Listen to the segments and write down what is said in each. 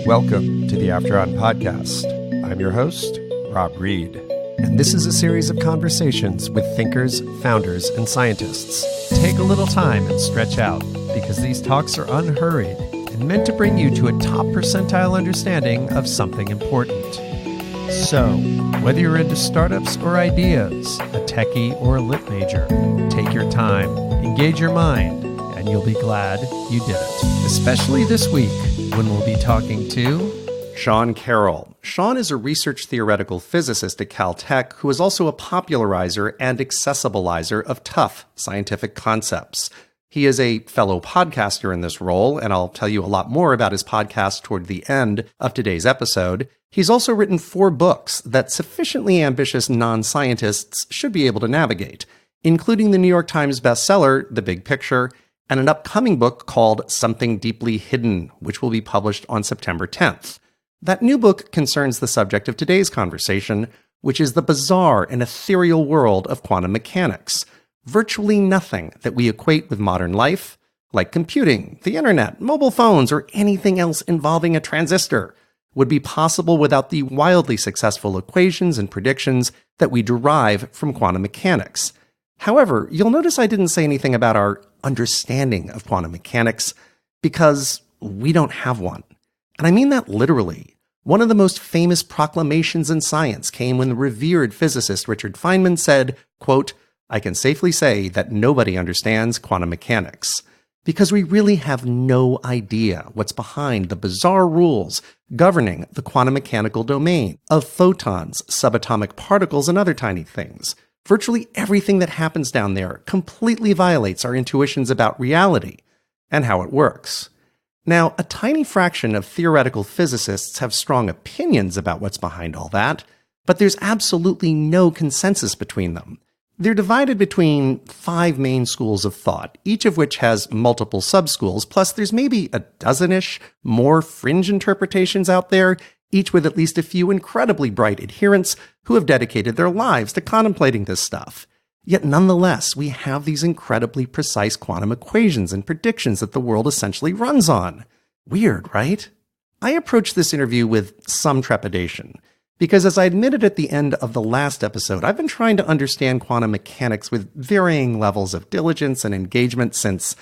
Welcome to the After On Podcast. I'm your host, Rob Reed, and this is a series of conversations with thinkers, founders, and scientists. Take a little time and stretch out, because these talks are unhurried and meant to bring you to a top percentile understanding of something important. So, whether you're into startups or ideas, a techie or a lit major, take your time, engage your mind, and you'll be glad you did it. Especially this week, when we'll be talking to Sean Carroll. Sean is a research theoretical physicist at Caltech who is also a popularizer and accessibilizer of tough scientific concepts. He is a fellow podcaster in this role, and I'll tell you a lot more about his podcast toward the end of today's episode. He's also written 4 books that sufficiently ambitious non-scientists should be able to navigate, including the New York Times bestseller, The Big Picture, and an upcoming book called Something Deeply Hidden, which will be published on September 10th. That new book concerns the subject of today's conversation, which is the bizarre and ethereal world of quantum mechanics. Virtually nothing that we equate with modern life, like computing, the internet, mobile phones, or anything else involving a transistor, would be possible without the wildly successful equations and predictions that we derive from quantum mechanics. However, you'll notice I didn't say anything about our understanding of quantum mechanics because we don't have one. And I mean that literally. One of the most famous proclamations in science came when the revered physicist Richard Feynman said, quote, "I can safely say that nobody understands quantum mechanics," because we really have no idea what's behind the bizarre rules governing the quantum mechanical domain of photons, subatomic particles, and other tiny things. Virtually everything that happens down there completely violates our intuitions about reality and how it works. Now, a tiny fraction of theoretical physicists have strong opinions about what's behind all that, but there's absolutely no consensus between them. They're divided between 5 main schools of thought, each of which has multiple sub-schools, plus there's maybe a dozen-ish more fringe interpretations out there, each with at least a few incredibly bright adherents who have dedicated their lives to contemplating this stuff. Yet nonetheless, we have these incredibly precise quantum equations and predictions that the world essentially runs on. Weird, right? I approached this interview with some trepidation, because as I admitted at the end of the last episode, I've been trying to understand quantum mechanics with varying levels of diligence and engagement since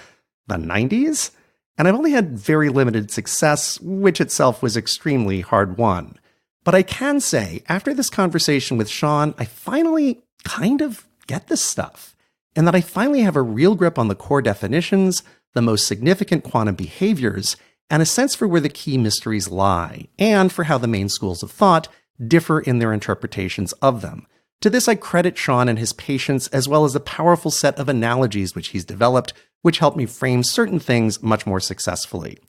the 90s, and I've only had very limited success, which itself was extremely hard-won. But I can say, after this conversation with Sean, I finally kind of get this stuff, and that I finally have a real grip on the core definitions, the most significant quantum behaviors, and a sense for where the key mysteries lie, and for how the main schools of thought differ in their interpretations of them. To this, I credit Sean and his patience, as well as a powerful set of analogies which he's developed, which helped me frame certain things much more successfully.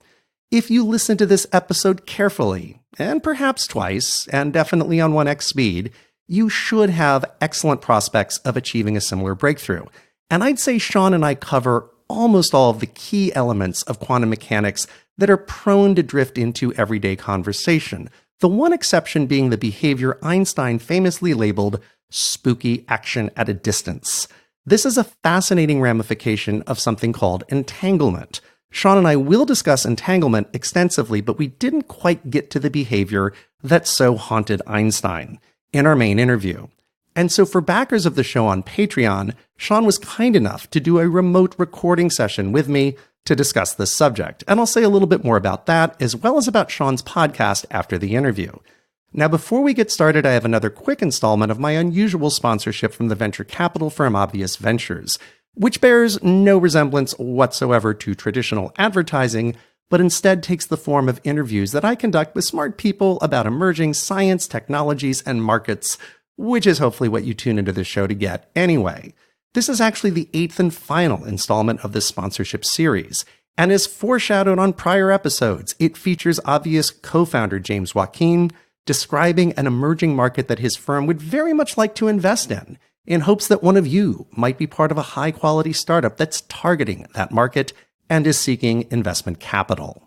If you listen to this episode carefully, and perhaps twice, and definitely on 1x speed, you should have excellent prospects of achieving a similar breakthrough. And I'd say Sean and I cover almost all of the key elements of quantum mechanics that are prone to drift into everyday conversation, the one exception being the behavior Einstein famously labeled spooky action at a distance. This is a fascinating ramification of something called entanglement. Sean and I will discuss entanglement extensively, but we didn't quite get to the behavior that so haunted Einstein in our main interview. And so for backers of the show on Patreon, Sean was kind enough to do a remote recording session with me to discuss this subject. And I'll say a little bit more about that, as well as about Sean's podcast after the interview. Now, before we get started, I have another quick installment of my unusual sponsorship from the venture capital firm Obvious Ventures, which bears no resemblance whatsoever to traditional advertising, but instead takes the form of interviews that I conduct with smart people about emerging science, technologies, and markets, which is hopefully what you tune into this show to get anyway. This is actually the 8th and final installment of this sponsorship series, and as foreshadowed on prior episodes, it features Obvious co-founder James Joaquin describing an emerging market that his firm would very much like to invest in hopes that one of you might be part of a high-quality startup that's targeting that market and is seeking investment capital.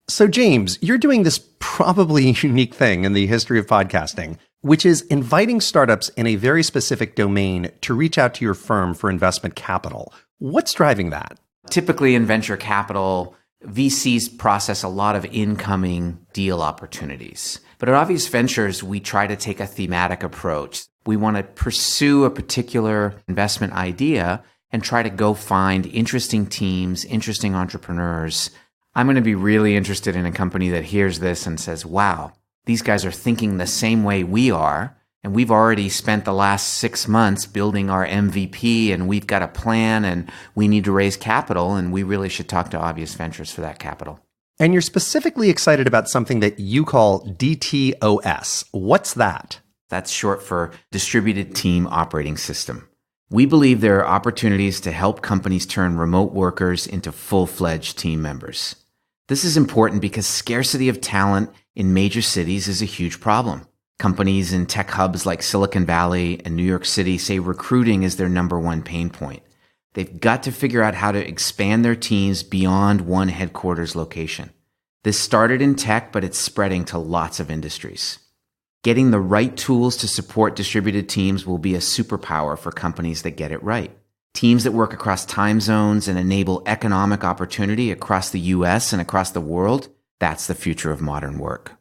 So James, you're doing this probably unique thing in the history of podcasting, which is inviting startups in a very specific domain to reach out to your firm for investment capital. What's driving that? Typically in venture capital, VCs process a lot of incoming deal opportunities. But at Obvious Ventures, we try to take a thematic approach. We want to pursue a particular investment idea and try to go find interesting teams, interesting entrepreneurs. I'm going to be really interested in a company that hears this and says, wow, these guys are thinking the same way we are. And we've already spent the last 6 months building our MVP, and we've got a plan, and we need to raise capital, and we really should talk to Obvious Ventures for that capital. And you're specifically excited about something that you call DTOS. What's that? That's short for Distributed Team Operating System. We believe there are opportunities to help companies turn remote workers into full-fledged team members. This is important because scarcity of talent in major cities is a huge problem. Companies in tech hubs like Silicon Valley and New York City say recruiting is their number one pain point. They've got to figure out how to expand their teams beyond one headquarters location. This started in tech, but it's spreading to lots of industries. Getting the right tools to support distributed teams will be a superpower for companies that get it right. Teams that work across time zones and enable economic opportunity across the US and across the world, that's the future of modern work.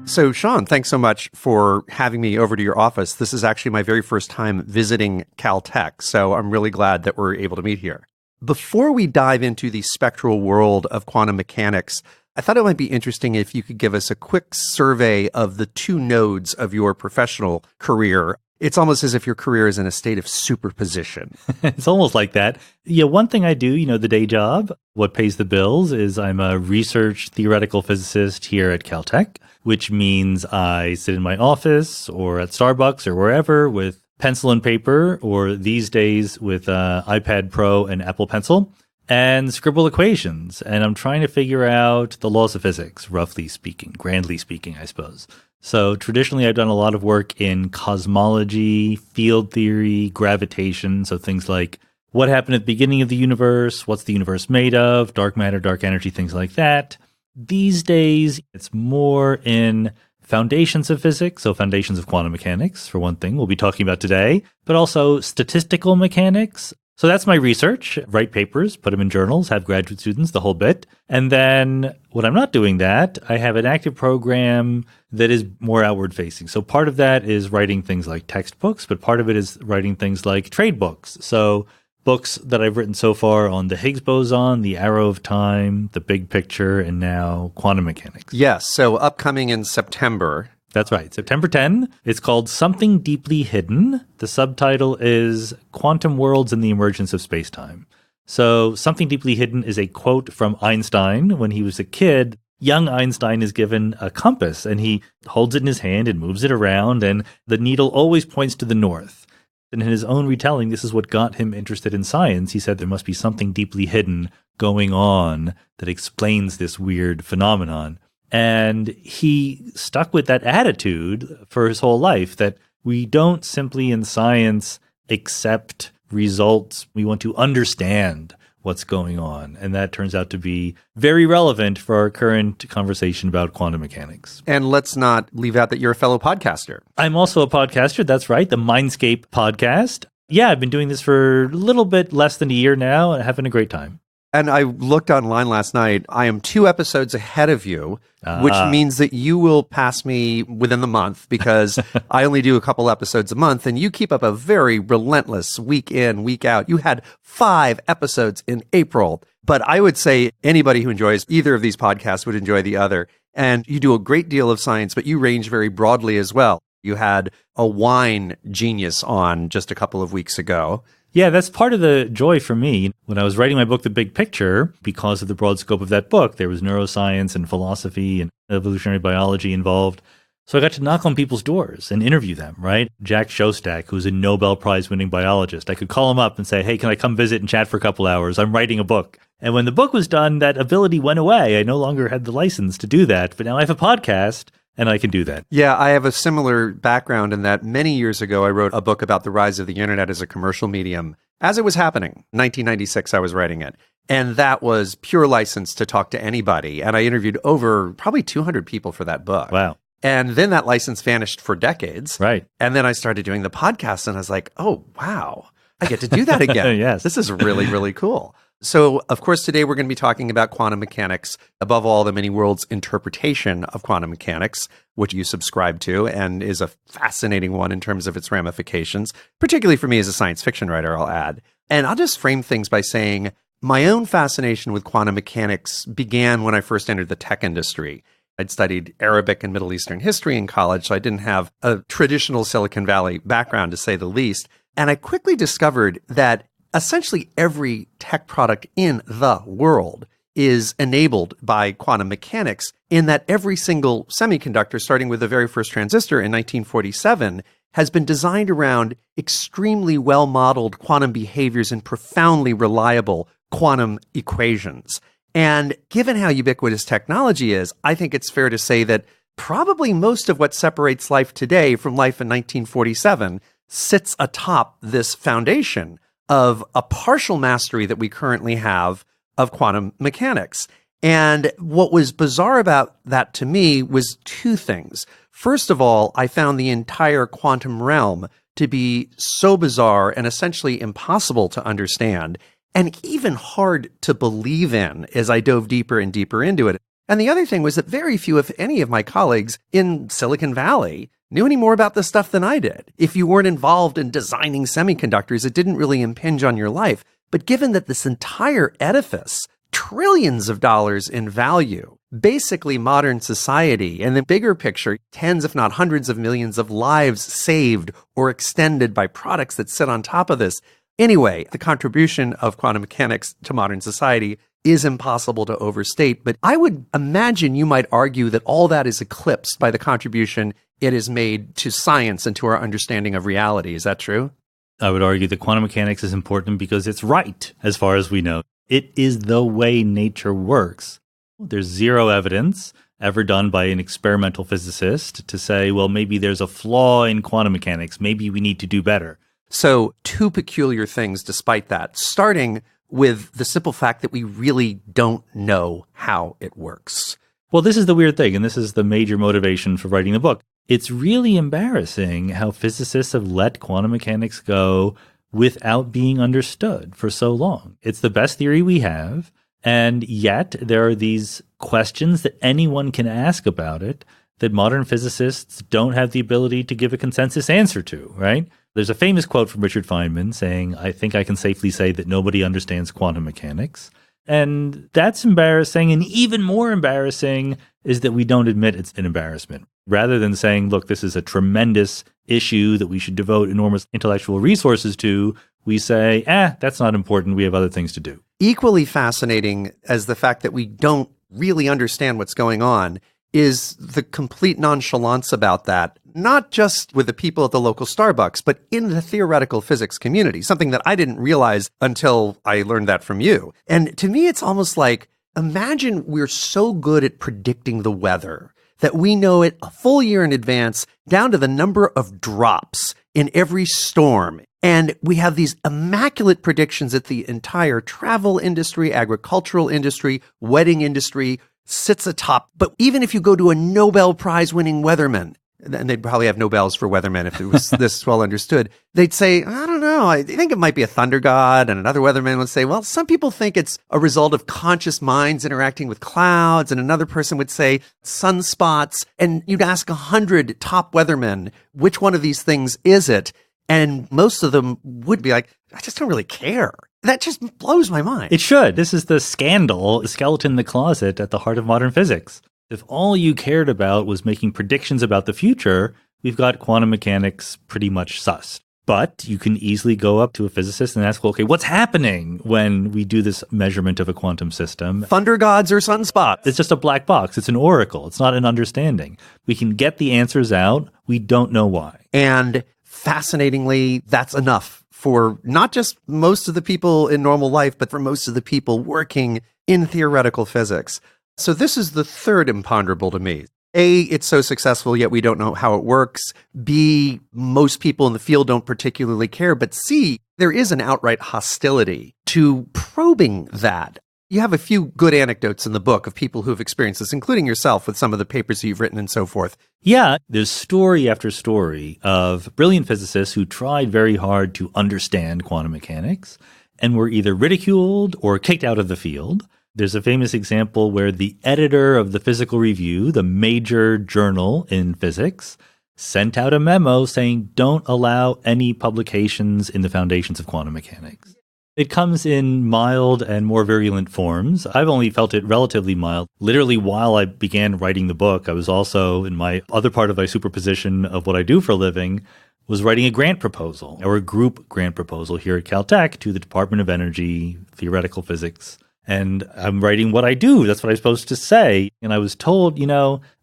So, Sean, thanks so much for having me over to your office. This is actually my very first time visiting Caltech, so I'm really glad that we're able to meet here. Before we dive into the spectral world of quantum mechanics, I thought it might be interesting if you could give us a quick survey of the two nodes of your professional career. It's almost as if your career is in a state of superposition. It's almost like that. Yeah, one thing I do, the day job, what pays the bills is I'm a research theoretical physicist here at Caltech, which means I sit in my office or at Starbucks or wherever with pencil and paper, or these days with iPad Pro and Apple Pencil, and scribble equations. And I'm trying to figure out the laws of physics, roughly speaking, grandly speaking, I suppose. So traditionally, I've done a lot of work in cosmology, field theory, gravitation. So things like what happened at the beginning of the universe, what's the universe made of, dark matter, dark energy, things like that. These days, it's more in foundations of physics, so foundations of quantum mechanics, for one thing, we'll be talking about today, but also statistical mechanics. So that's my research, write papers, put them in journals, have graduate students, the whole bit. And then when I'm not doing that, I have an active program that is more outward facing. So part of that is writing things like textbooks, but part of it is writing things like trade books. So books that I've written so far on the Higgs boson, the arrow of time, the big picture, and now quantum mechanics. Yes, so upcoming in September. That's right. September 10. It's called Something Deeply Hidden. The subtitle is Quantum Worlds and the Emergence of Space-Time. So Something Deeply Hidden is a quote from Einstein. When he was a kid, young Einstein is given a compass, and he holds it in his hand and moves it around, and the needle always points to the north. And in his own retelling, this is what got him interested in science. He said there must be something deeply hidden going on that explains this weird phenomenon. And he stuck with that attitude for his whole life, that we don't simply in science accept results. We want to understand what's going on. And that turns out to be very relevant for our current conversation about quantum mechanics. And let's not leave out that you're a fellow podcaster. I'm also a podcaster. That's right. The Mindscape Podcast. Yeah, I've been doing this for a little bit less than a year now and having a great time. And I looked online last night. I am 2 episodes ahead of you, which means that you will pass me within the month because I only do a couple episodes a month, and you keep up a very relentless week in, week out. You had 5 episodes in April, but I would say anybody who enjoys either of these podcasts would enjoy the other. And you do a great deal of science, but you range very broadly as well. You had a wine genius on just a couple of weeks ago. Yeah, that's part of the joy for me. When I was writing my book, The Big Picture, because of the broad scope of that book, there was neuroscience and philosophy and evolutionary biology involved. So I got to knock on people's doors and interview them, right? Jack Szostak, who's a Nobel Prize-winning biologist. I could call him up and say, hey, can I come visit and chat for a couple hours? I'm writing a book. And when the book was done, that ability went away. I no longer had the license to do that. But now I have a podcast, and I can do that. Yeah, I have a similar background in that many years ago, I wrote a book about the rise of the internet as a commercial medium. As it was happening, 1996, I was writing it. And that was pure license to talk to anybody. And I interviewed over probably 200 people for that book. Wow. And then that license vanished for decades. Right. And then I started doing the podcast, and I was like, oh, wow. I get to do that again. Yes. This is really, really cool. So, of course, today we're going to be talking about quantum mechanics, above all, the many worlds interpretation of quantum mechanics, which you subscribe to and is a fascinating one in terms of its ramifications, particularly for me as a science fiction writer, I'll add. And I'll just frame things by saying my own fascination with quantum mechanics began when I first entered the tech industry. I'd studied Arabic and Middle Eastern history in college, so I didn't have a traditional Silicon Valley background, to say the least. And I quickly discovered that essentially every tech product in the world is enabled by quantum mechanics, in that every single semiconductor, starting with the very first transistor in 1947, has been designed around extremely well-modeled quantum behaviors and profoundly reliable quantum equations. And given how ubiquitous technology is, I think it's fair to say that probably most of what separates life today from life in 1947 sits atop this foundation of a partial mastery that we currently have of quantum mechanics. And what was bizarre about that to me was two things. First of all, I found the entire quantum realm to be so bizarre and essentially impossible to understand, and even hard to believe in as I dove deeper and deeper into it. And the other thing was that very few, if any, of my colleagues in Silicon Valley knew any more about this stuff than I did. If you weren't involved in designing semiconductors, it didn't really impinge on your life. But given that this entire edifice, trillions of dollars in value, basically modern society, and the bigger picture, tens if not hundreds of millions of lives saved or extended by products that sit on top of this. Anyway, the contribution of quantum mechanics to modern society is impossible to overstate. But I would imagine you might argue that all that is eclipsed by the contribution it has made to science and to our understanding of reality. Is that true? I would argue that quantum mechanics is important because it's right, as far as we know. It is the way nature works. There's zero evidence ever done by an experimental physicist to say, well, maybe there's a flaw in quantum mechanics. Maybe we need to do better. So two peculiar things despite that, starting with the simple fact that we really don't know how it works. Well, this is the weird thing, and this is the major motivation for writing the book. It's really embarrassing how physicists have let quantum mechanics go without being understood for so long. It's the best theory we have, and yet there are these questions that anyone can ask about it that modern physicists don't have the ability to give a consensus answer to, right? There's a famous quote from Richard Feynman saying, "I think I can safely say that nobody understands quantum mechanics." And that's embarrassing. And even more embarrassing is that we don't admit it's an embarrassment. Rather than saying, look, this is a tremendous issue that we should devote enormous intellectual resources to, we say, that's not important. We have other things to do. Equally fascinating as the fact that we don't really understand what's going on is the complete nonchalance about that, not just with the people at the local Starbucks, but in the theoretical physics community, something that I didn't realize until I learned that from you. And to me, it's almost like, imagine we're so good at predicting the weather that we know it a full year in advance, down to the number of drops in every storm. And we have these immaculate predictions that the entire travel industry, agricultural industry, wedding industry sits atop. But even if you go to a Nobel Prize winning weatherman, and they'd probably have Nobels for weathermen if it was this well understood, they'd say, I don't know, I think it might be a thunder god. And another weatherman would say, well, some people think it's a result of conscious minds interacting with clouds. And another person would say sunspots. And you'd ask 100 top weathermen, which one of these things is it? And most of them would be like, I just don't really care. That just blows my mind. It should. This is the scandal, the skeleton in the closet at the heart of modern physics. If all you cared about was making predictions about the future, we've got quantum mechanics pretty much sussed. But you can easily go up to a physicist and ask, well, okay, what's happening when we do this measurement of a quantum system? Thunder gods or sunspots? It's just a black box. It's an oracle. It's not an understanding. We can get the answers out. We don't know why. And fascinatingly, that's enough for not just most of the people in normal life, but for most of the people working in theoretical physics. So this is the third imponderable to me. A, it's so successful, yet we don't know how it works. B, most people in the field don't particularly care. But C, there is an outright hostility to probing that. You have a few good anecdotes in the book of people who have experienced this, including yourself with some of the papers you've written and so forth. Yeah, there's story after story of brilliant physicists who tried very hard to understand quantum mechanics and were either ridiculed or kicked out of the field. There's a famous example where the editor of the Physical Review, the major journal in physics, sent out a memo saying, don't allow any publications in the foundations of quantum mechanics. It comes in mild and more virulent forms. I've only felt it relatively mild. Literally, while I began writing the book, I was also, in my other part of my superposition of what I do for a living, was writing a grant proposal, or a group grant proposal here at Caltech to the Department of Energy, Theoretical Physics. And I'm writing what I do. That's what I'm supposed to say. And I was told,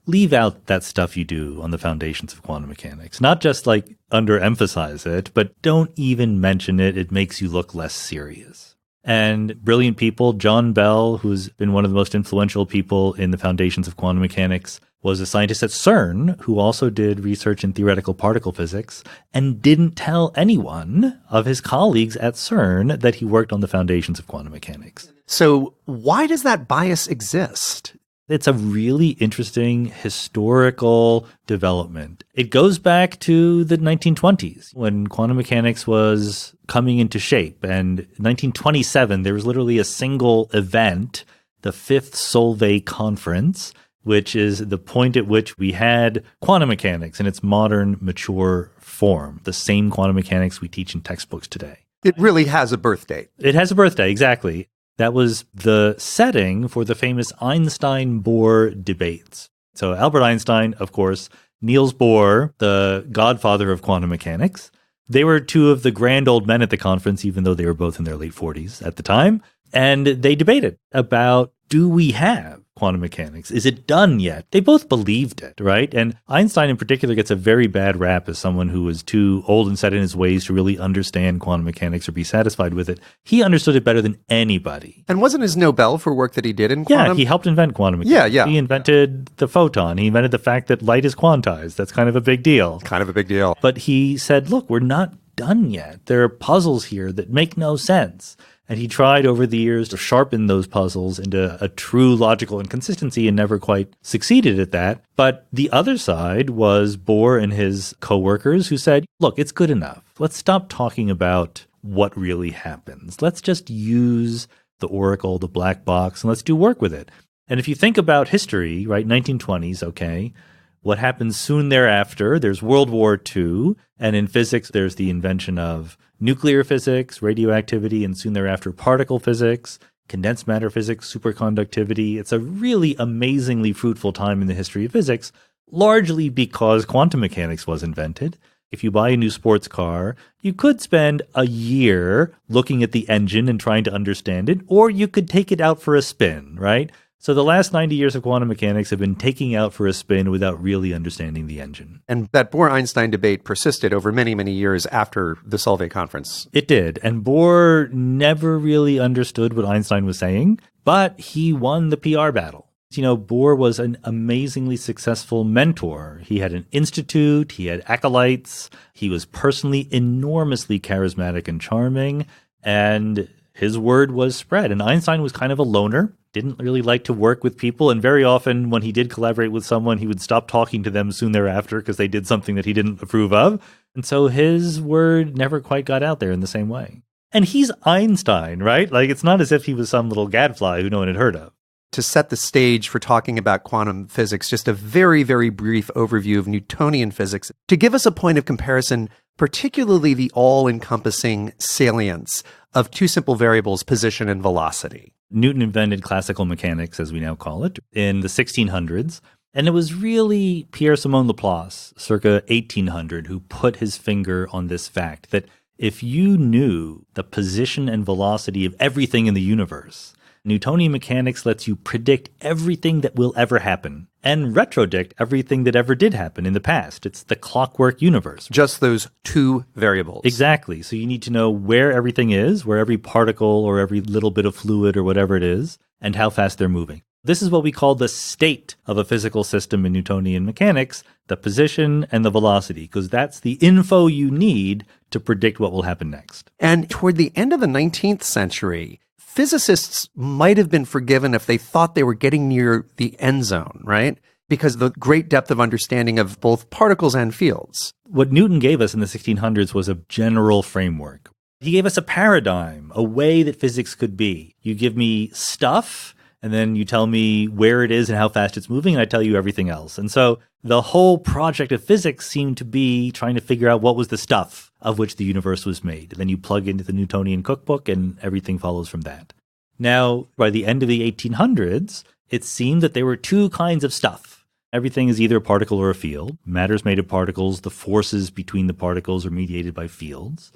leave out that stuff you do on the foundations of quantum mechanics. Not just underemphasize it, but don't even mention it. It makes you look less serious. And brilliant people, John Bell, who's been one of the most influential people in the foundations of quantum mechanics, was a scientist at CERN who also did research in theoretical particle physics and didn't tell anyone of his colleagues at CERN that he worked on the foundations of quantum mechanics. So why does that bias exist? It's a really interesting historical development. It goes back to the 1920s when quantum mechanics was coming into shape. And in 1927, there was literally a single event, the Fifth Solvay Conference, which is the point at which we had quantum mechanics in its modern, mature form, the same quantum mechanics we teach in textbooks today. It really has a birth date. It has a birthday, exactly. That was the setting for the famous Einstein-Bohr debates. So Albert Einstein, of course, Niels Bohr, the godfather of quantum mechanics. They were two of the grand old men at the conference, even though they were both in their late 40s at the time. And they debated about, do we have quantum mechanics? Is it done yet? They both believed it, right? And Einstein in particular gets a very bad rap as someone who was too old and set in his ways to really understand quantum mechanics or be satisfied with it. He understood it better than anybody. And wasn't his Nobel for work that he did in quantum? Yeah, he helped invent quantum mechanics. Yeah. He invented the photon. He invented the fact that light is quantized. That's kind of a big deal. Kind of a big deal. But he said, look, we're not done yet. There are puzzles here that make no sense. And he tried over the years to sharpen those puzzles into a true logical inconsistency and never quite succeeded at that. But the other side was Bohr and his coworkers who said, look, it's good enough. Let's stop talking about what really happens. Let's just use the oracle, the black box, and let's do work with it. And if you think about history, right, 1920s, okay, what happens soon thereafter? There's World War II, and in physics, there's the invention of nuclear physics, radioactivity, and soon thereafter particle physics, condensed matter physics, superconductivity. It's a really amazingly fruitful time in the history of physics, largely because quantum mechanics was invented. If you buy a new sports car, you could spend a year looking at the engine and trying to understand it, or you could take it out for a spin, right? So the last 90 years of quantum mechanics have been taking out for a spin without really understanding the engine. And that Bohr-Einstein debate persisted over many, many years after the Solvay conference. It did. And Bohr never really understood what Einstein was saying, but he won the PR battle. Bohr was an amazingly successful mentor. He had an institute, he had acolytes, he was personally enormously charismatic and charming, and his word was spread. And Einstein was kind of a loner, didn't really like to work with people. And very often when he did collaborate with someone, he would stop talking to them soon thereafter because they did something that he didn't approve of. And so his word never quite got out there in the same way. And he's Einstein, right? It's not as if he was some little gadfly who no one had heard of. To set the stage for talking about quantum physics, just a very, very brief overview of Newtonian physics to give us a point of comparison, particularly the all-encompassing salience of two simple variables, position and velocity. Newton invented classical mechanics, as we now call it, in the 1600s. And it was really Pierre-Simon Laplace, circa 1800, who put his finger on this fact that if you knew the position and velocity of everything in the universe, Newtonian mechanics lets you predict everything that will ever happen and retrodict everything that ever did happen in the past. It's the clockwork universe. Just those two variables. Exactly. So you need to know where everything is, where every particle or every little bit of fluid or whatever it is, and how fast they're moving. This is what we call the state of a physical system in Newtonian mechanics, the position and the velocity, because that's the info you need to predict what will happen next. And toward the end of the 19th century, physicists might have been forgiven if they thought they were getting near the end zone, right? Because of the great depth of understanding of both particles and fields. What Newton gave us in the 1600s was a general framework. He gave us a paradigm, a way that physics could be. You give me stuff, and then you tell me where it is and how fast it's moving, and I tell you everything else. And so the whole project of physics seemed to be trying to figure out what was the stuff of which the universe was made. And then you plug into the Newtonian cookbook, and everything follows from that. Now, by the end of the 1800s, it seemed that there were two kinds of stuff. Everything is either a particle or a field. Matter is made of particles. The forces between the particles are mediated by fields.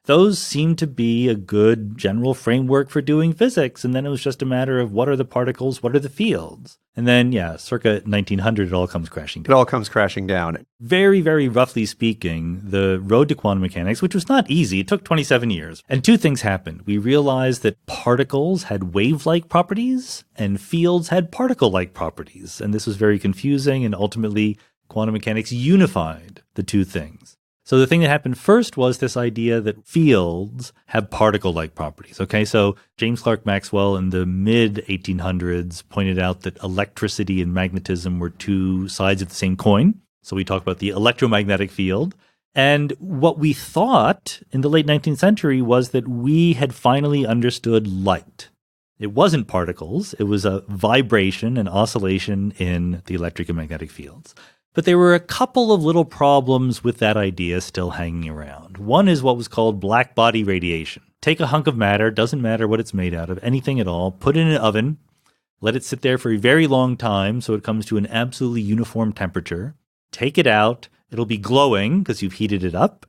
Those seem to be a good general framework for doing physics. And then it was just a matter of what are the particles, what are the fields? And then, circa 1900, it all comes crashing down. It all comes crashing down. Very, very roughly speaking, the road to quantum mechanics, which was not easy, it took 27 years. And two things happened. We realized that particles had wave-like properties and fields had particle-like properties. And this was very confusing, and ultimately quantum mechanics unified the two things. So the thing that happened first was this idea that fields have particle-like properties. Okay, so James Clerk Maxwell in the mid-1800s pointed out that electricity and magnetism were two sides of the same coin. So we talk about the electromagnetic field. And what we thought in the late 19th century was that we had finally understood light. It wasn't particles. It was a vibration, an oscillation in the electric and magnetic fields. But there were a couple of little problems with that idea still hanging around. One is what was called Blackbody Radiation. Take a hunk of matter, doesn't matter what it's made out of, anything at all, put it in an oven, let it sit there for a very long time so it comes to an absolutely uniform temperature. Take it out, it'll be glowing because you've heated it up.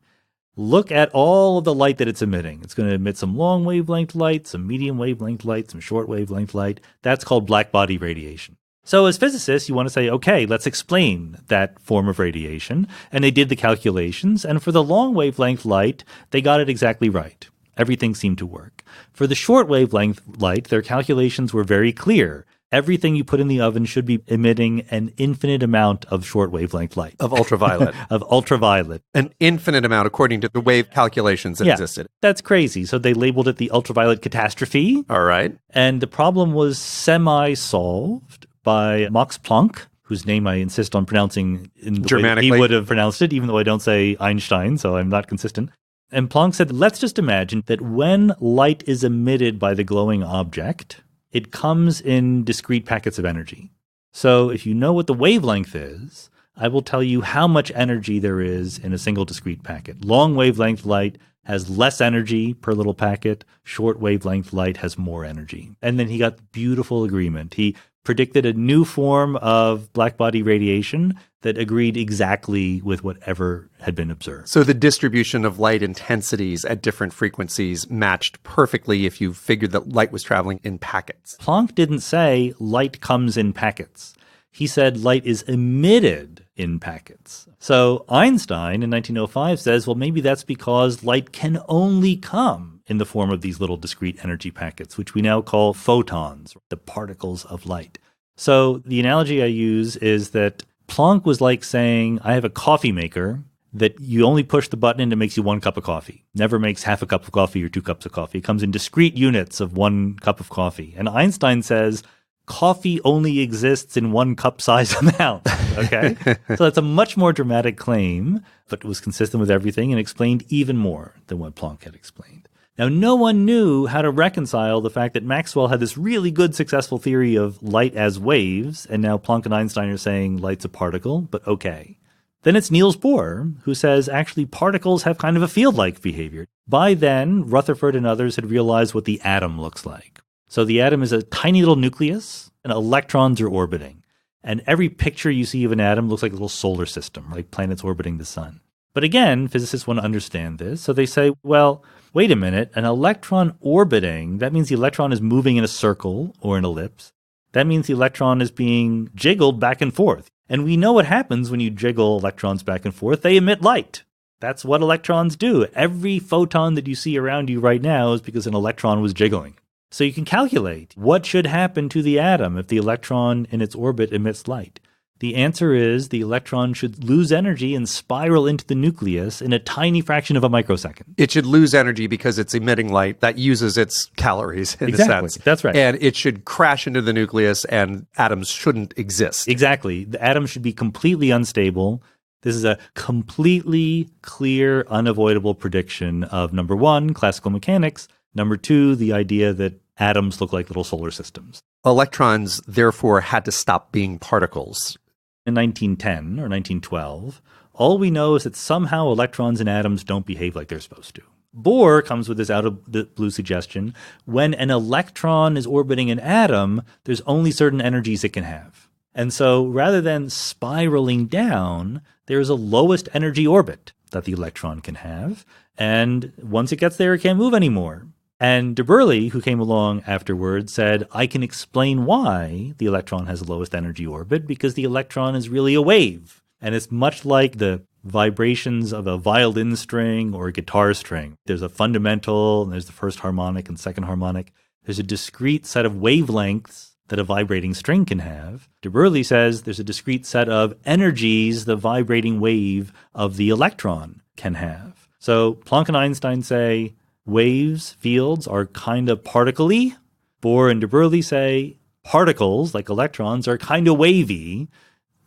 Look at all of the light that it's emitting. It's going to emit some long wavelength light, some medium wavelength light, some short wavelength light. That's called blackbody radiation. So as physicists, you want to say, okay, let's explain that form of radiation. And they did the calculations. And for the long wavelength light, they got it exactly right. Everything seemed to work. For the short wavelength light, their calculations were very clear. Everything you put in the oven should be emitting an infinite amount of short wavelength light. Of ultraviolet. Of ultraviolet. An infinite amount according to the wave calculations that existed. That's crazy. So they labeled it the ultraviolet catastrophe. All right. And the problem was semi-solved by Max Planck, whose name I insist on pronouncing in the way he would have pronounced it, even though I don't say Einstein, so I'm not consistent. And Planck said, let's just imagine that when light is emitted by the glowing object, it comes in discrete packets of energy. So if you know what the wavelength is, I will tell you how much energy there is in a single discrete packet. Long wavelength light has less energy per little packet. Short wavelength light has more energy. And then he got beautiful agreement. He predicted a new form of blackbody radiation that agreed exactly with whatever had been observed. So the distribution of light intensities at different frequencies matched perfectly if you figured that light was traveling in packets. Planck didn't say light comes in packets. He said light is emitted in packets. So Einstein in 1905 says, well, maybe that's because light can only come in the form of these little discrete energy packets, which we now call photons, the particles of light. So the analogy I use is that Planck was like saying, I have a coffee maker that you only push the button and it makes you 1 cup of coffee. Never makes half a cup of coffee or 2 cups of coffee. It comes in discrete units of 1 cup of coffee. And Einstein says, coffee only exists in 1 cup size amount. Okay? So that's a much more dramatic claim, but it was consistent with everything and explained even more than what Planck had explained. Now, no one knew how to reconcile the fact that Maxwell had this really good, successful theory of light as waves, and now Planck and Einstein are saying light's a particle, but okay. Then it's Niels Bohr, who says actually particles have kind of a field-like behavior. By then, Rutherford and others had realized what the atom looks like. So the atom is a tiny little nucleus, and electrons are orbiting. And every picture you see of an atom looks like a little solar system, like planets orbiting the sun. But again, physicists want to understand this, so they say, well, wait a minute, an electron orbiting, that means the electron is moving in a circle or an ellipse. That means the electron is being jiggled back and forth. And we know what happens when you jiggle electrons back and forth. They emit light. That's what electrons do. Every photon that you see around you right now is because an electron was jiggling. So you can calculate what should happen to the atom if the electron in its orbit emits light. The answer is the electron should lose energy and spiral into the nucleus in a tiny fraction of a microsecond. It should lose energy because it's emitting light that uses its calories, in a sense. That's right. And it should crash into the nucleus and atoms shouldn't exist. Exactly. The atom should be completely unstable. This is a completely clear, unavoidable prediction of, number one, classical mechanics. Number two, the idea that atoms look like little solar systems. Electrons, therefore, had to stop being particles. In 1910 or 1912, all we know is that somehow electrons and atoms don't behave like they're supposed to. Bohr comes with this out-of-the-blue suggestion. When an electron is orbiting an atom, there's only certain energies it can have. And so rather than spiraling down, there's a lowest energy orbit that the electron can have. And once it gets there, it can't move anymore. And de Broglie, who came along afterwards, said, I can explain why the electron has the lowest energy orbit, because the electron is really a wave. And it's much like the vibrations of a violin string or a guitar string. There's a fundamental, and there's the first harmonic and second harmonic. There's a discrete set of wavelengths that a vibrating string can have. De Broglie says there's a discrete set of energies the vibrating wave of the electron can have. So Planck and Einstein say, waves, fields, are kind of particle-y. Bohr and de Broglie say particles, like electrons, are kind of wavy.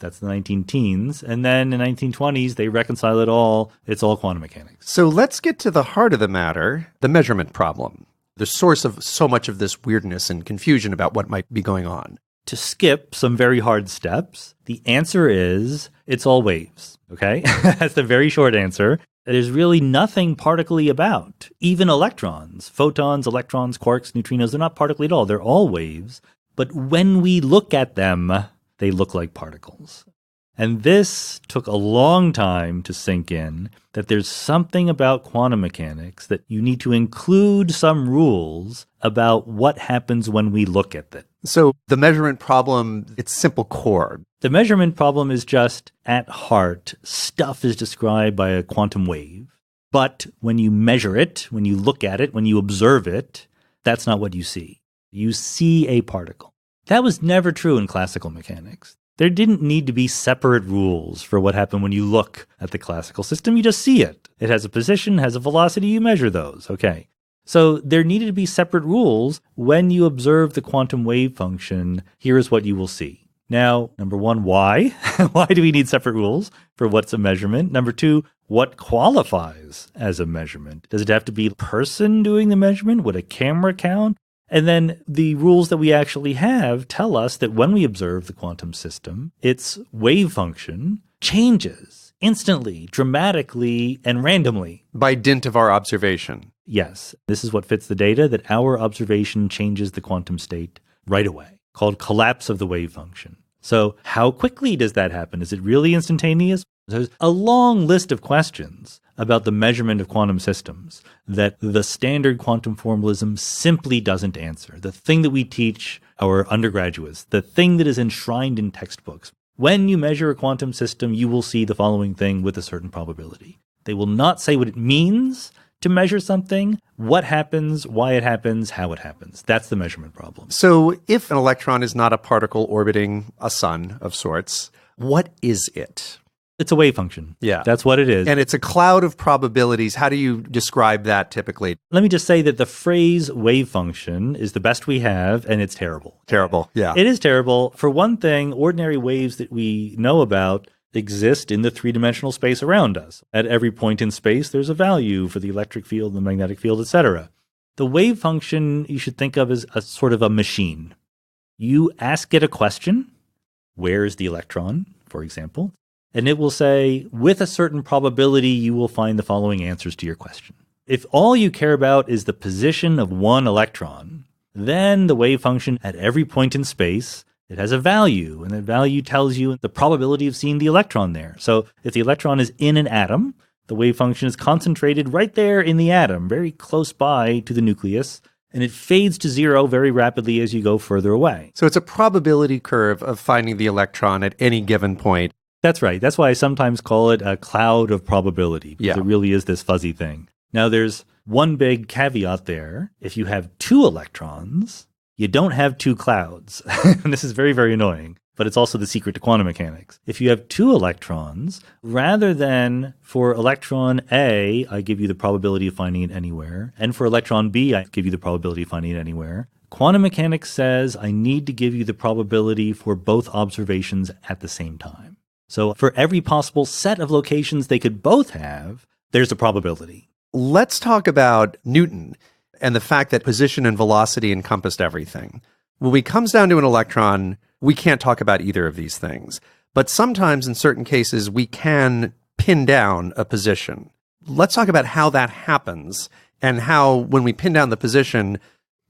That's the 19-teens. And then in the 1920s, they reconcile it all. It's all quantum mechanics. So let's get to the heart of the matter, the measurement problem, the source of so much of this weirdness and confusion about what might be going on. To skip some very hard steps, the answer is it's all waves, okay? That's the very short answer. There's really nothing particle-y about. Even electrons, photons, electrons, quarks, neutrinos, they're not particle at all. They're all waves. But when we look at them, they look like particles. And this took a long time to sink in, that there's something about quantum mechanics that you need to include some rules about what happens when we look at it. So the measurement problem, it's simple core. The measurement problem is just, at heart, stuff is described by a quantum wave. But when you measure it, when you look at it, when you observe it, that's not what you see. You see a particle. That was never true in classical mechanics. There didn't need to be separate rules for what happened when you look at the classical system. You just see it. It has a position, has a velocity, you measure those. Okay. So there needed to be separate rules. When you observe the quantum wave function, here is what you will see. Now, number one, why? Why do we need separate rules for what's a measurement? Number two, what qualifies as a measurement? Does it have to be a person doing the measurement? Would a camera count? And then the rules that we actually have tell us that when we observe the quantum system, its wave function changes instantly, dramatically, and randomly. By dint of our observation. Yes. This is what fits the data, that our observation changes the quantum state right away, called collapse of the wave function. So how quickly does that happen? Is it really instantaneous? There's a long list of questions about the measurement of quantum systems that the standard quantum formalism simply doesn't answer. The thing that we teach our undergraduates, the thing that is enshrined in textbooks. When you measure a quantum system, you will see the following thing with a certain probability. They will not say what it means to measure something, what happens, why it happens, how it happens. That's the measurement problem. So if an electron is not a particle orbiting a sun of sorts, what is it? It's a wave function. Yeah. That's what it is. And it's a cloud of probabilities. How do you describe that typically? Let me just say that the phrase wave function is the best we have, and it's terrible. Terrible, yeah. It is terrible. For one thing, ordinary waves that we know about exist in the three-dimensional space around us. At every point in space, there's a value for the electric field, the magnetic field, etc. The wave function you should think of as a sort of a machine. You ask it a question, where is the electron, for example, and it will say, with a certain probability, you will find the following answers to your question. If all you care about is the position of one electron, then the wave function at every point in space, it has a value, and that value tells you the probability of seeing the electron there. So if the electron is in an atom, the wave function is concentrated right there in the atom, very close by to the nucleus, and it fades to zero very rapidly as you go further away. So it's a probability curve of finding the electron at any given point. That's right. That's why I sometimes call it a cloud of probability, because it really is this fuzzy thing. Now, there's one big caveat there. If you have two electrons, you don't have two clouds. And this is very, very annoying. but it's also the secret to quantum mechanics. If you have two electrons, rather than for electron A, I give you the probability of finding it anywhere, and for electron B, I give you the probability of finding it anywhere, quantum mechanics says I need to give you the probability for both observations at the same time. So for every possible set of locations they could both have, there's a probability. Let's talk about Newton and the fact that position and velocity encompassed everything. When it comes down to an electron, we can't talk about either of these things. But sometimes in certain cases, we can pin down a position. Let's talk about how that happens and how when we pin down the position,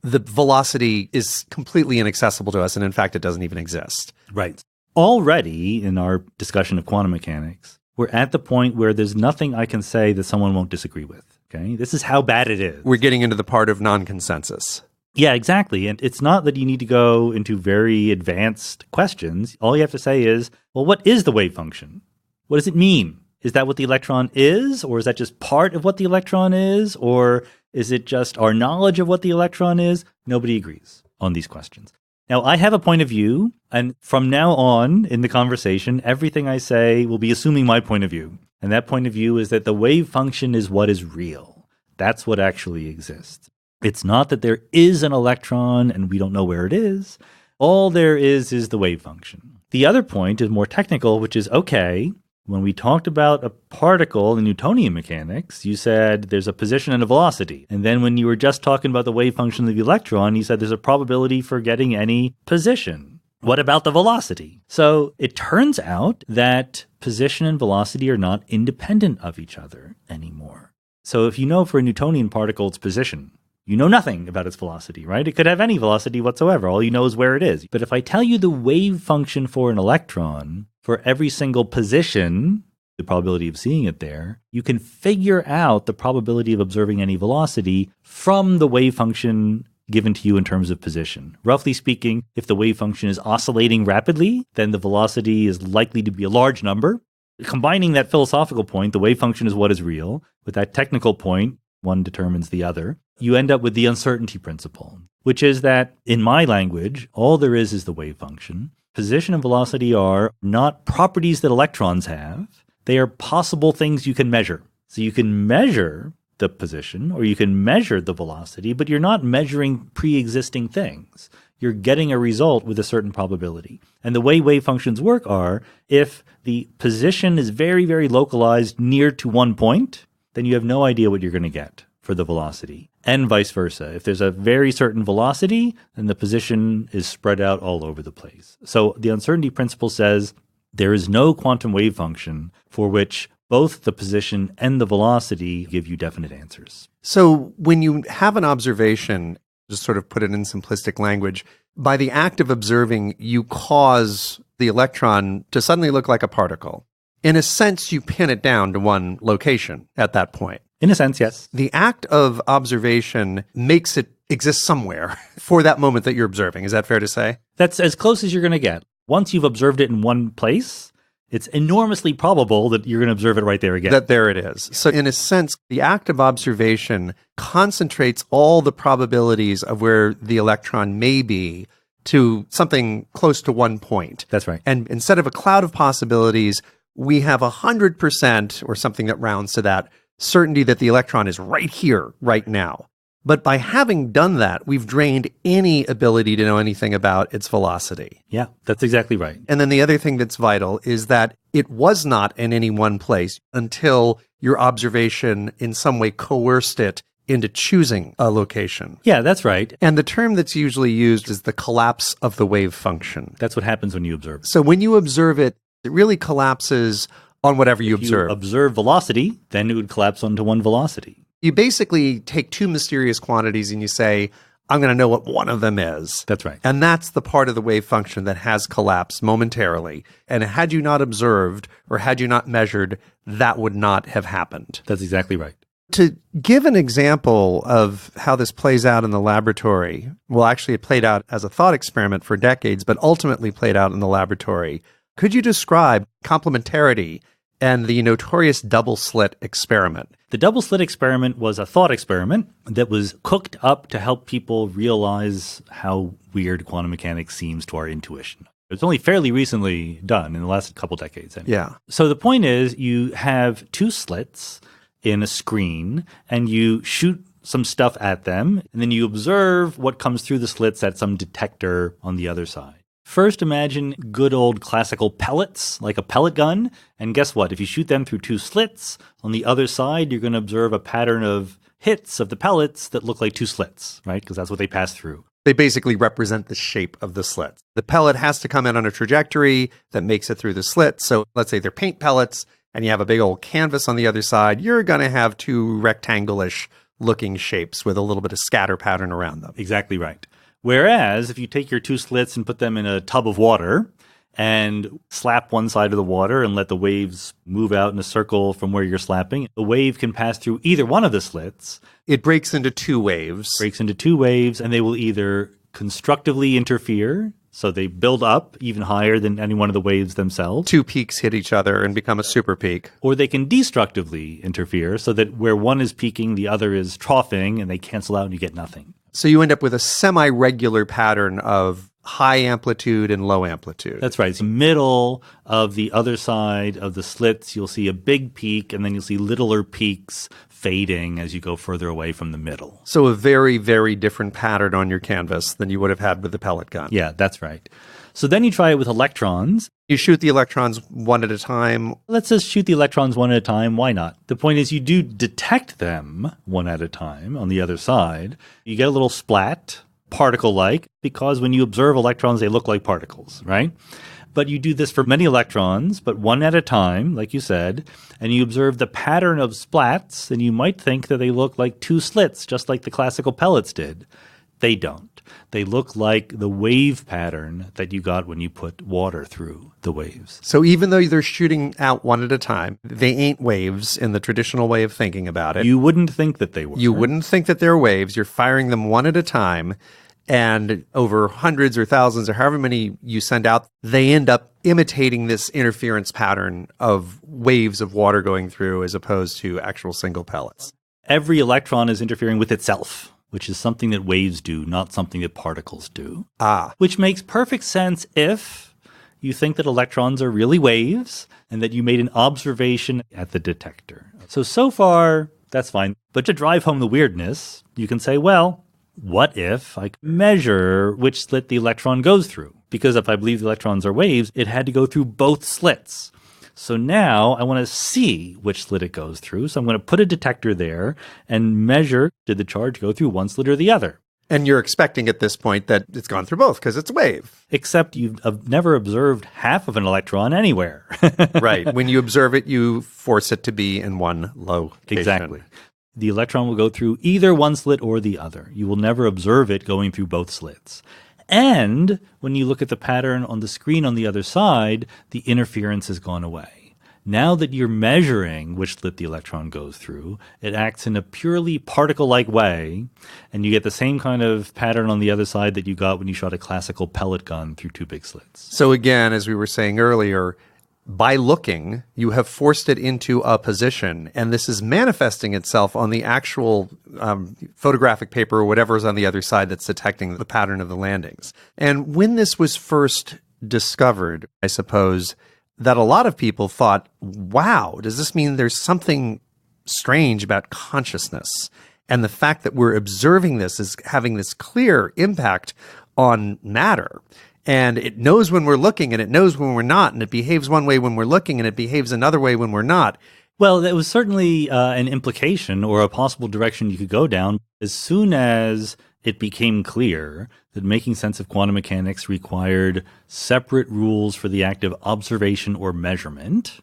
the velocity is completely inaccessible to us. And in fact, it doesn't even exist. Right. Already in our discussion of quantum mechanics, we're at the point where there's nothing I can say that someone won't disagree with. Okay, this is how bad it is. We're getting into the part of non-consensus. Yeah, exactly. And it's not that you need to go into very advanced questions. All you have to say is, well, what is the wave function? What does it mean? Is that what the electron is? Or is that just part of what the electron is? Or is it just our knowledge of what the electron is? Nobody agrees on these questions. Now, I have a point of view, and from now on in the conversation, everything I say will be assuming my point of view. And that point of view is that the wave function is what is real. That's what actually exists. It's not that there is an electron and we don't know where it is. All there is the wave function. The other point is more technical, which is, okay, when we talked about a particle in Newtonian mechanics, you said there's a position and a velocity. And then when you were just talking about the wave function of the electron, you said there's a probability for getting any position. What about the velocity? So it turns out that position and velocity are not independent of each other anymore. So if you know for a Newtonian particle its position, you know nothing about its velocity, right? It could have any velocity whatsoever. All you know is where it is. But if I tell you the wave function for an electron, for every single position, the probability of seeing it there, you can figure out the probability of observing any velocity from the wave function given to you in terms of position. Roughly speaking, if the wave function is oscillating rapidly, then the velocity is likely to be a large number. Combining that philosophical point, the wave function is what is real, with that technical point, one determines the other, you end up with the uncertainty principle, which is that in my language, all there is the wave function. Position and velocity are not properties that electrons have. They are possible things you can measure. So you can measure the position or you can measure the velocity, but you're not measuring pre-existing things. You're getting a result with a certain probability. And the way wave functions work are, if the position is very, very localized near to one point, then you have no idea what you're going to get for the velocity. And vice versa. If there's a very certain velocity, then the position is spread out all over the place. So the uncertainty principle says there is no quantum wave function for which both the position and the velocity give you definite answers. So when you have an observation, just sort of put it in simplistic language, by the act of observing, you cause the electron to suddenly look like a particle. In a sense, you pin it down to one location at that point. In a sense, yes. The act of observation makes it exist somewhere for that moment that you're observing. Is that fair to say? That's as close as you're going to get. Once you've observed it in one place, it's enormously probable that you're going to observe it right there again. That there it is. So in a sense, the act of observation concentrates all the probabilities of where the electron may be to something close to one point. That's right. And instead of a cloud of possibilities, we have 100% or something that rounds to that certainty that the electron is right here, right now. But by having done that, we've drained any ability to know anything about its velocity. Yeah, that's exactly right. And then the other thing that's vital is that it was not in any one place until your observation in some way coerced it into choosing a location. Yeah, that's right. And the term that's usually used is the collapse of the wave function. That's what happens when you observe it. So when you observe it, it really collapses on whatever you observe. If you observe velocity, then it would collapse onto one velocity. You basically take two mysterious quantities and you say, I'm going to know what one of them is. That's right. And that's the part of the wave function that has collapsed momentarily. And had you not observed or had you not measured, that would not have happened. That's exactly right. To give an example of how this plays out in the laboratory, well, actually it played out as a thought experiment for decades, but ultimately played out in the laboratory. Could you describe complementarity and the notorious double slit experiment? The double slit experiment was a thought experiment that was cooked up to help people realize how weird quantum mechanics seems to our intuition. It's only fairly recently done in the last couple decades. Anyway. Yeah. So the point is you have two slits in a screen and you shoot some stuff at them, and then you observe what comes through the slits at some detector on the other side. First, imagine good old classical pellets, like a pellet gun. And guess what? If you shoot them through two slits, on the other side, you're going to observe a pattern of hits of the pellets that look like two slits, right? Because that's what they pass through. They basically represent the shape of the slit. The pellet has to come in on a trajectory that makes it through the slit. So let's say they're paint pellets, and you have a big old canvas on the other side. You're going to have two rectangle-ish looking shapes with a little bit of scatter pattern around them. Exactly right. Whereas if you take your two slits and put them in a tub of water and slap one side of the water and let the waves move out in a circle from where you're slapping, the wave can pass through either one of the slits. It breaks into two waves. And they will either constructively interfere, so they build up even higher than any one of the waves themselves. Two peaks hit each other and become a super peak. Or they can destructively interfere, so that where one is peaking, the other is troughing, and they cancel out and you get nothing. So you end up with a semi-regular pattern of high amplitude and low amplitude. That's right. It's the middle of the other side of the slits. You'll see a big peak, and then you'll see littler peaks fading as you go further away from the middle. So a very, very different pattern on your canvas than you would have had with the pellet gun. Yeah, that's right. So then you try it with electrons. You shoot the electrons one at a time. Let's just shoot the electrons one at a time. Why not? The point is you do detect them one at a time on the other side. You get a little splat, particle-like, because when you observe electrons, they look like particles, right? But you do this for many electrons, but one at a time, like you said, and you observe the pattern of splats, and you might think that they look like two slits, just like the classical pellets did. They don't. They look like the wave pattern that you got when you put water through the waves. So even though they're shooting out one at a time, they ain't waves in the traditional way of thinking about it. You wouldn't think that they were. You wouldn't think that they're waves. You're firing them one at a time, and over hundreds or thousands or however many you send out, they end up imitating this interference pattern of waves of water going through as opposed to actual single pellets. Every electron is interfering with itself, which is something that waves do, not something that particles do. Which makes perfect sense if you think that electrons are really waves and that you made an observation at the detector. So far, that's fine. But to drive home the weirdness, you can say, well, what if I measure which slit the electron goes through? Because if I believe the electrons are waves, it had to go through both slits. So now I want to see which slit it goes through. So I'm going to put a detector there and measure, did the charge go through one slit or the other? And you're expecting at this point that it's gone through both because it's a wave. Except you've never observed half of an electron anywhere. Right. When you observe it, you force it to be in one location. Exactly. The electron will go through either one slit or the other. You will never observe it going through both slits. And when you look at the pattern on the screen on the other side, the interference has gone away. Now that you're measuring which slit the electron goes through, it acts in a purely particle-like way, and you get the same kind of pattern on the other side that you got when you shot a classical pellet gun through two big slits. So again, as we were saying earlier, by looking, you have forced it into a position, and this is manifesting itself on the actual photographic paper or whatever is on the other side that's detecting the pattern of the landings. And when this was first discovered, I suppose that a lot of people thought, wow, does this mean there's something strange about consciousness? And the fact that we're observing this is having this clear impact on matter. And it knows when we're looking and it knows when we're not, and it behaves one way when we're looking and it behaves another way when we're not. Well, that was certainly an implication or a possible direction you could go down. As soon as it became clear that making sense of quantum mechanics required separate rules for the act of observation or measurement,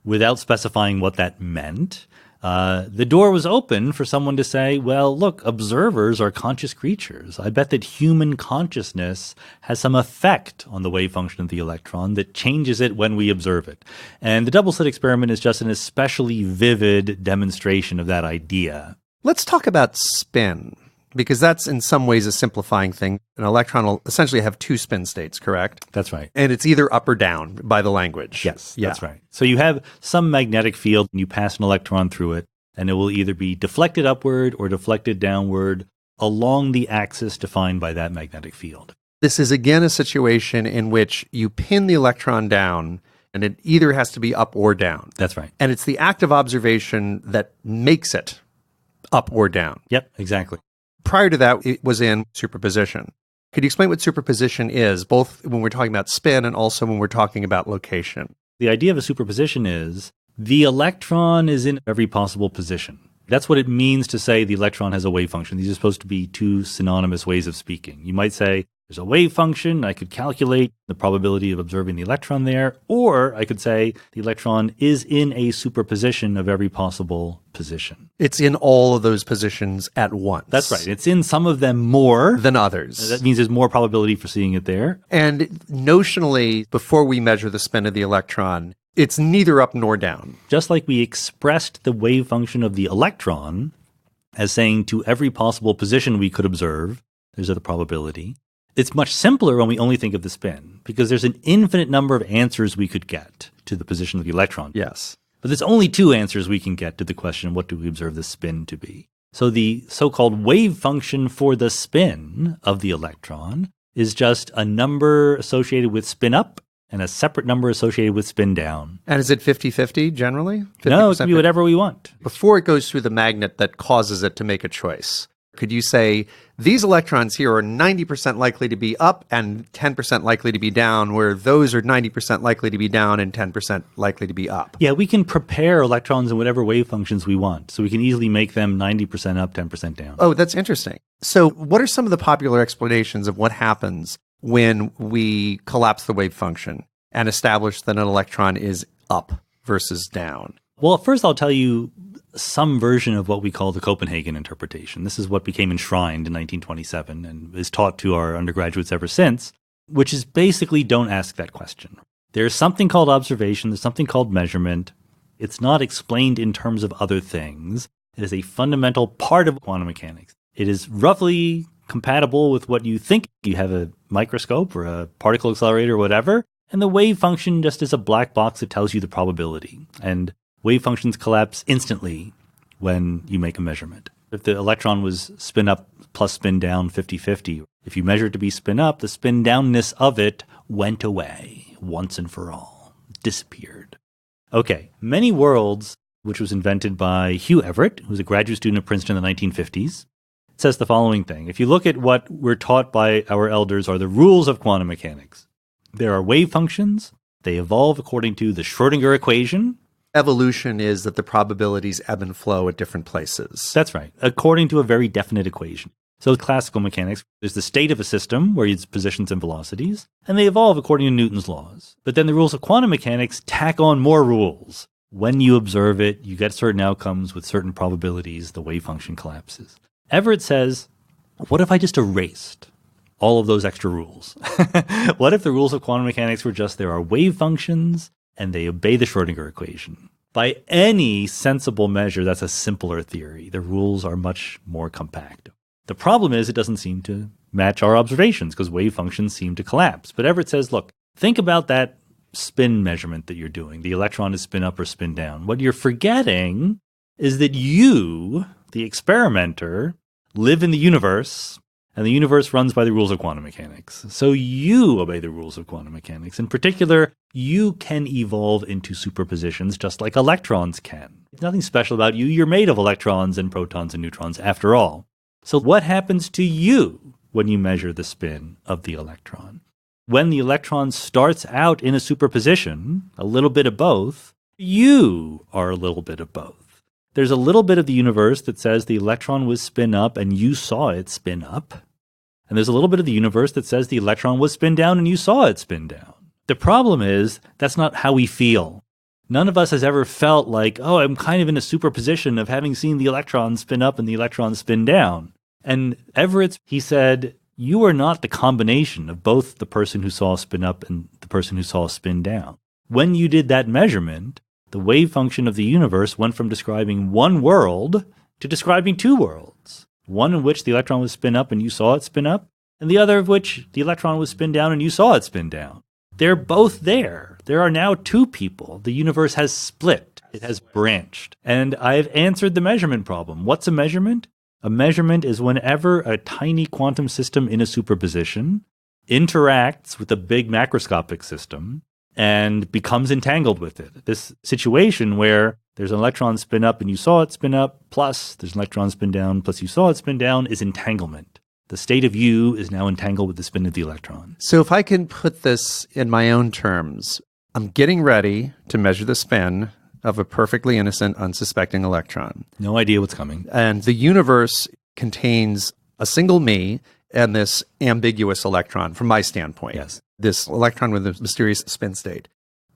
without specifying what that meant, the door was open for someone to say, well, look, observers are conscious creatures. I bet that human consciousness has some effect on the wave function of the electron that changes it when we observe it. And the double slit experiment is just an especially vivid demonstration of that idea. Let's talk about spin, because that's in some ways a simplifying thing. An electron will essentially have two spin states, correct? That's right. And it's either up or down by the language. Yes, that's right. So you have some magnetic field and you pass an electron through it, and it will either be deflected upward or deflected downward along the axis defined by that magnetic field. This is again a situation in which you pin the electron down and it either has to be up or down. That's right. And it's the act of observation that makes it up or down. Yep, exactly. Prior to that, it was in superposition. Could you explain what superposition is, both when we're talking about spin and also when we're talking about location? The idea of a superposition is the electron is in every possible position. That's what it means to say the electron has a wave function. These are supposed to be two synonymous ways of speaking. You might say there's a wave function. I could calculate the probability of observing the electron there. Or I could say the electron is in a superposition of every possible position. It's in all of those positions at once. That's right. It's in some of them more than others. That means there's more probability for seeing it there. And notionally, before we measure the spin of the electron, it's neither up nor down. Just like we expressed the wave function of the electron as saying to every possible position we could observe, there's a probability. It's much simpler when we only think of the spin, because there's an infinite number of answers we could get to the position of the electron. Yes. But there's only two answers we can get to the question, what do we observe the spin to be? So the so-called wave function for the spin of the electron is just a number associated with spin up and a separate number associated with spin down. And is it 50-50 generally? No, it can be whatever we want. Before it goes through the magnet that causes it to make a choice, could you say, these electrons here are 90% likely to be up and 10% likely to be down, where those are 90% likely to be down and 10% likely to be up? Yeah, we can prepare electrons in whatever wave functions we want. So we can easily make them 90% up, 10% down. Oh, that's interesting. So what are some of the popular explanations of what happens when we collapse the wave function and establish that an electron is up versus down? Well, first I'll tell you some version of what we call the Copenhagen Interpretation. This is what became enshrined in 1927 and is taught to our undergraduates ever since, which is basically don't ask that question. There's something called observation, there's something called measurement. It's not explained in terms of other things. It is a fundamental part of quantum mechanics. It is roughly compatible with what you think. You have a microscope or a particle accelerator or whatever, and the wave function just is a black box that tells you the probability. And wave functions collapse instantly when you make a measurement. If the electron was spin up plus spin down 50-50, if you measure it to be spin up, the spin downness of it went away once and for all, disappeared. Okay, many worlds, which was invented by Hugh Everett, who was a graduate student at Princeton in the 1950s, says the following thing. If you look at what we're taught by our elders are the rules of quantum mechanics, there are wave functions. They evolve according to the Schrödinger equation. Evolution is that the probabilities ebb and flow at different places. That's right, according to a very definite equation. So classical mechanics, there's the state of a system where it's positions and velocities, and they evolve according to Newton's laws. But then the rules of quantum mechanics tack on more rules. When you observe it, you get certain outcomes with certain probabilities, the wave function collapses. Everett says, what if I just erased all of those extra rules? What if the rules of quantum mechanics were just there are wave functions and they obey the Schrödinger equation? By any sensible measure, that's a simpler theory. The rules are much more compact. The problem is it doesn't seem to match our observations because wave functions seem to collapse. But Everett says, look, think about that spin measurement that you're doing. The electron is spin up or spin down. What you're forgetting is that you, the experimenter, live in the universe, and the universe runs by the rules of quantum mechanics. So you obey the rules of quantum mechanics. In particular, you can evolve into superpositions just like electrons can. There's nothing special about you. You're made of electrons and protons and neutrons after all. So what happens to you when you measure the spin of the electron? When the electron starts out in a superposition, a little bit of both, you are a little bit of both. There's a little bit of the universe that says the electron was spin up and you saw it spin up. And there's a little bit of the universe that says the electron was spin down and you saw it spin down. The problem is that's not how we feel. None of us has ever felt like, oh, I'm kind of in a superposition of having seen the electron spin up and the electron spin down. And Everett, he said, you are not the combination of both the person who saw spin up and the person who saw spin down. When you did that measurement, the wave function of the universe went from describing one world to describing two worlds. One in which the electron was spin up and you saw it spin up, and the other of which the electron was spin down and you saw it spin down. They're both there. There are now two people. The universe has split. It has branched. And I've answered the measurement problem. What's a measurement? A measurement is whenever a tiny quantum system in a superposition interacts with a big macroscopic system and becomes entangled with it. This situation where there's an electron spin up and you saw it spin up, plus there's an electron spin down, plus you saw it spin down, is entanglement. The state of you is now entangled with the spin of the electron. So if I can put this in my own terms, I'm getting ready to measure the spin of a perfectly innocent, unsuspecting electron. No idea what's coming. And the universe contains a single me and this ambiguous electron from my standpoint. Yes. This electron with a mysterious spin state.